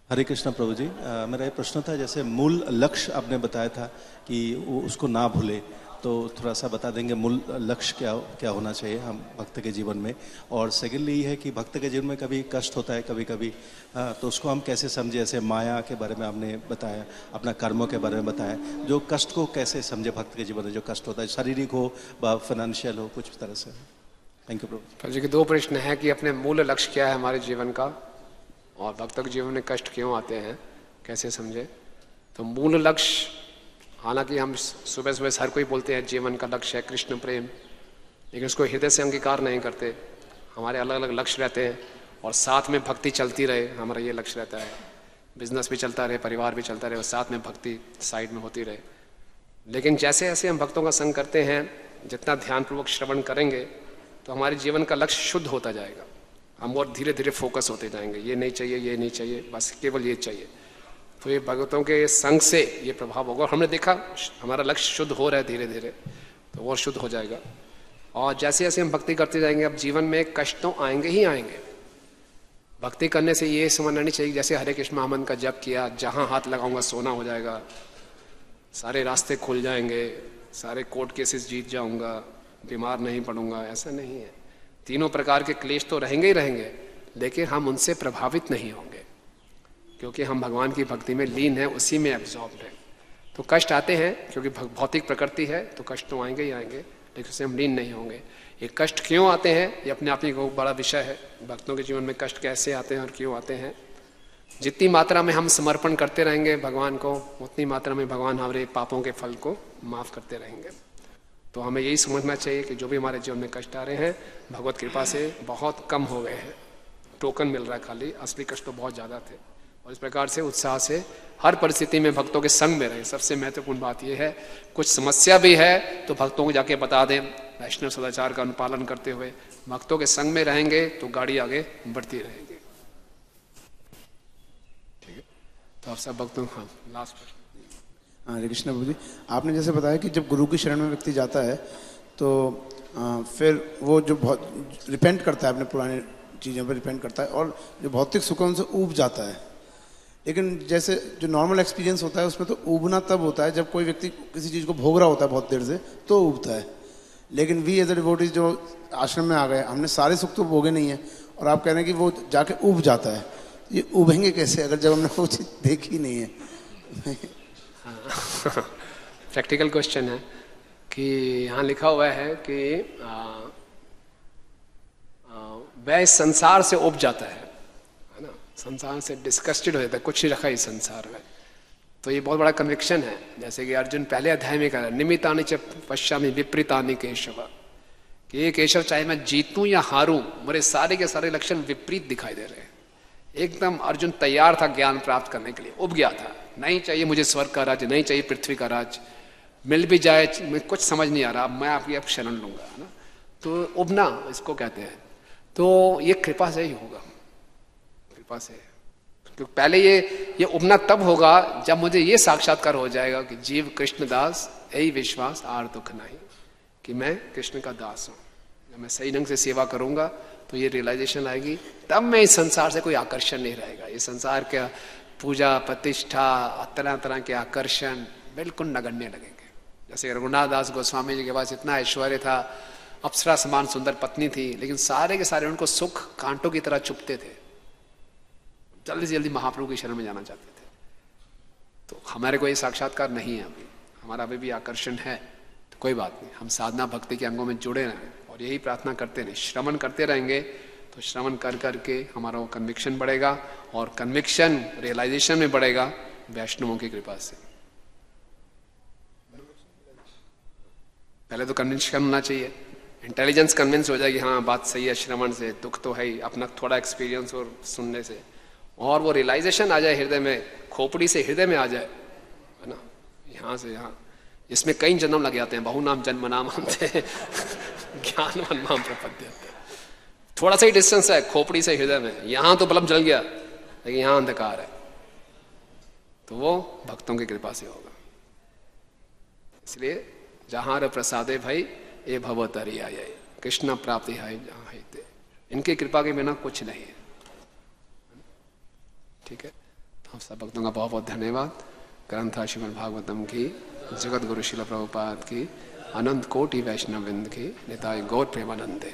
हरे कृष्ण प्रभु जी। मेरा ये प्रश्न था, जैसे मूल लक्ष्य आपने बताया था कि वो उसको ना भूले, तो थोड़ा सा बता देंगे मूल लक्ष्य क्या होना चाहिए हम भक्त के जीवन में। और सेकेंडली ये है कि भक्त के जीवन में कभी कष्ट होता है कभी कभी, तो उसको हम कैसे समझे। जैसे माया के बारे में आपने बताया, अपना कर्मों के बारे में बताया, जो कष्ट को कैसे समझे भक्त के जीवन में जो कष्ट होता है, शारीरिक हो व फाइनेंशियल हो, कुछ तरह से। थैंक यू प्रभु जी। दो प्रश्न है कि अपने मूल लक्ष्य क्या है हमारे जीवन का, और भक्तों के जीवन में कष्ट क्यों आते हैं, कैसे समझे? तो मूल लक्ष्य, हालांकि हम सुबह सुबह हर कोई बोलते हैं जीवन का लक्ष्य है कृष्ण प्रेम, लेकिन उसको हृदय से अंगीकार नहीं करते। हमारे अलग अलग लक्ष्य रहते हैं और साथ में भक्ति चलती रहे, हमारा ये लक्ष्य रहता है। बिजनेस भी चलता रहे, परिवार भी चलता रहे और साथ में भक्ति साइड में होती रहे। लेकिन जैसे जैसे हम भक्तों का संग करते हैं, जितना ध्यानपूर्वक श्रवण करेंगे तो हमारे जीवन का लक्ष्य शुद्ध होता जाएगा। हम और धीरे धीरे फोकस होते जाएंगे, ये नहीं चाहिए, ये नहीं चाहिए, बस केवल ये चाहिए। तो ये भगवतों के संग से ये प्रभाव होगा। और हमने देखा हमारा लक्ष्य शुद्ध हो रहा है धीरे धीरे, तो और शुद्ध हो जाएगा। और जैसे जैसे हम भक्ति करते जाएंगे, अब जीवन में कष्ट तो आएंगे ही आएंगे। भक्ति करने से ये समझना नहीं चाहिए जैसे हरे कृष्ण महामंत्र का जप किया, जहाँ हाथ लगाऊंगा सोना हो जाएगा, सारे रास्ते खुल जाएंगे, सारे कोर्ट केसेस जीत जाऊंगा, बीमार नहीं पड़ूंगा। ऐसा नहीं है। तीनों प्रकार के क्लेश तो रहेंगे ही रहेंगे, लेकिन हम उनसे प्रभावित नहीं होंगे, क्योंकि हम भगवान की भक्ति में लीन हैं, उसी में एब्जॉर्ब्ड हैं। तो कष्ट आते हैं क्योंकि भौतिक प्रकृति है, तो कष्ट तो आएंगे ही आएंगे, लेकिन उससे हम लीन नहीं होंगे। ये कष्ट क्यों आते हैं, ये अपने आप ही को बड़ा विषय है। भक्तों के जीवन में कष्ट कैसे आते हैं और क्यों आते हैं। जितनी मात्रा में हम समर्पण करते रहेंगे भगवान को, उतनी मात्रा में भगवान हमारे पापों के फल को माफ करते रहेंगे। तो हमें यही समझना चाहिए कि जो भी हमारे जीवन में कष्ट आ रहे हैं, भगवत कृपा से बहुत कम हो गए हैं। टोकन मिल रहा है खाली, असली कष्ट तो बहुत ज़्यादा थे। और इस प्रकार से उत्साह से हर परिस्थिति में भक्तों के संग में रहे। सबसे महत्वपूर्ण बात यह है, कुछ समस्या भी है तो भक्तों को जाके बता दें। वैष्णव सदाचार का अनुपालन करते हुए भक्तों के संग में रहेंगे तो गाड़ी आगे बढ़ती रहेगी। ठीक है, तो आप सब भक्तों, हाँ लास्ट प्रश्न। हरे कृष्ण प्रभु जी, आपने जैसे बताया कि जब गुरु की शरण में व्यक्ति जाता है तो फिर वो जो बहुत रिपेंट करता है, अपने पुराने चीज़ों पर रिपेंट करता है और जो भौतिक सुख उनसे ऊब जाता है। लेकिन जैसे जो नॉर्मल एक्सपीरियंस होता है उसमें तो ऊबना तब होता है जब कोई व्यक्ति किसी चीज़ को भोग रहा होता है बहुत देर से, तो ऊबता है। लेकिन वी एज ए डिवोटीज जो आश्रम में आ गए, हमने सारे सुख तो भोगे नहीं है, और आप कह रहे हैं कि वो जाके ऊब जाता है। ये उभेंगे कैसे अगर जब हमने वो चीज़ देखी नहीं है? प्रैक्टिकल क्वेश्चन है कि यहाँ लिखा हुआ है कि वह इस संसार से उब जाता है ना, संसार से डिस्कस्टेड हो जाता है, कुछ नहीं रखा इस संसार में। तो ये बहुत बड़ा कन्विक्शन है। जैसे कि अर्जुन पहले अध्याय में कह रहा है, निमित्तानि च पश्यामि विपरीतानि केशव, कि ये केशव चाहे मैं जीतूं या हारूं, मेरे सारे के सारे लक्षण विपरीत दिखाई दे रहे हैं। एकदम अर्जुन तैयार था ज्ञान प्राप्त करने के लिए, उब गया था। नहीं चाहिए मुझे स्वर्ग का राज्य, नहीं चाहिए पृथ्वी का राज्य, मिल भी जाए मैं कुछ समझ नहीं आ रहा, मैं आपकी अब शरण लूंगा, है ना। तो उबना इसको कहते हैं। तो ये कृपा से ही होगा, कृपा से। क्योंकि पहले ये उबना तब होगा जब मुझे ये साक्षात्कार हो जाएगा कि जीव कृष्ण दास यही विश्वास आर दुख नहीं, कि मैं कृष्ण का दास हूं। जब मैं सही ढंग से सेवा करूंगा तो ये रियलाइजेशन आएगी, तब मैं इस संसार से कोई आकर्षण नहीं रहेगा। ये संसार का पूजा प्रतिष्ठा तरह तरह के आकर्षण बिल्कुल नगण्य लगेंगे। जैसे रघुनाथ दास गोस्वामी जी के पास इतना ऐश्वर्य था, अप्सरा समान सुंदर पत्नी थी, लेकिन सारे के सारे उनको सुख कांटों की तरह चुभते थे, जल्दी से जल्दी महाप्रभु की शरण में जाना चाहते थे। तो हमारे को ये साक्षात्कार नहीं है अभी, हमारा अभी भी आकर्षण है, तो कोई बात नहीं, हम साधना भक्ति के अंगों में जुड़े रहें और यही प्रार्थना करते रहें। श्रवण करते रहेंगे तो श्रवण कर करके हमारा वो कन्विक्शन बढ़ेगा, और कन्विक्शन रियलाइजेशन में बढ़ेगा वैष्णवों की कृपा से। पहले तो कन्विक्शन होना चाहिए, इंटेलिजेंस कन्विंस हो जाएगी, हाँ बात सही है, श्रवण से दुख तो है ही, अपना थोड़ा एक्सपीरियंस और सुनने से, और वो रियलाइजेशन आ जाए हृदय में, खोपड़ी से हृदय में आ जाए, है ना, यहाँ से यहाँ। इसमें कई जन्म लग जाते हैं, बहु नाम जन्म नाम हमसे ज्ञानवान नाम प्रपद्य। थोड़ा सा ही डिस्टेंस है खोपड़ी से हृदय में, यहां तो बल्ब जल गया लेकिन यहां अंधकार है, तो वो भक्तों की कृपा से होगा। इसलिए जहां र प्रसादे भाई ये भवतरी आये, कृष्ण प्राप्ति है जहां है, इनकी कृपा के बिना कुछ नहीं है। ठीक है, तो हम सब भक्तों का बहुत बहुत धन्यवाद। ग्रंथा श्रीमद् भागवतम की, जगत गुरु शिल प्रभुपाद की, अनंत कोटि वैष्णव वृंद की, निताय गौर प्रेमानंदे।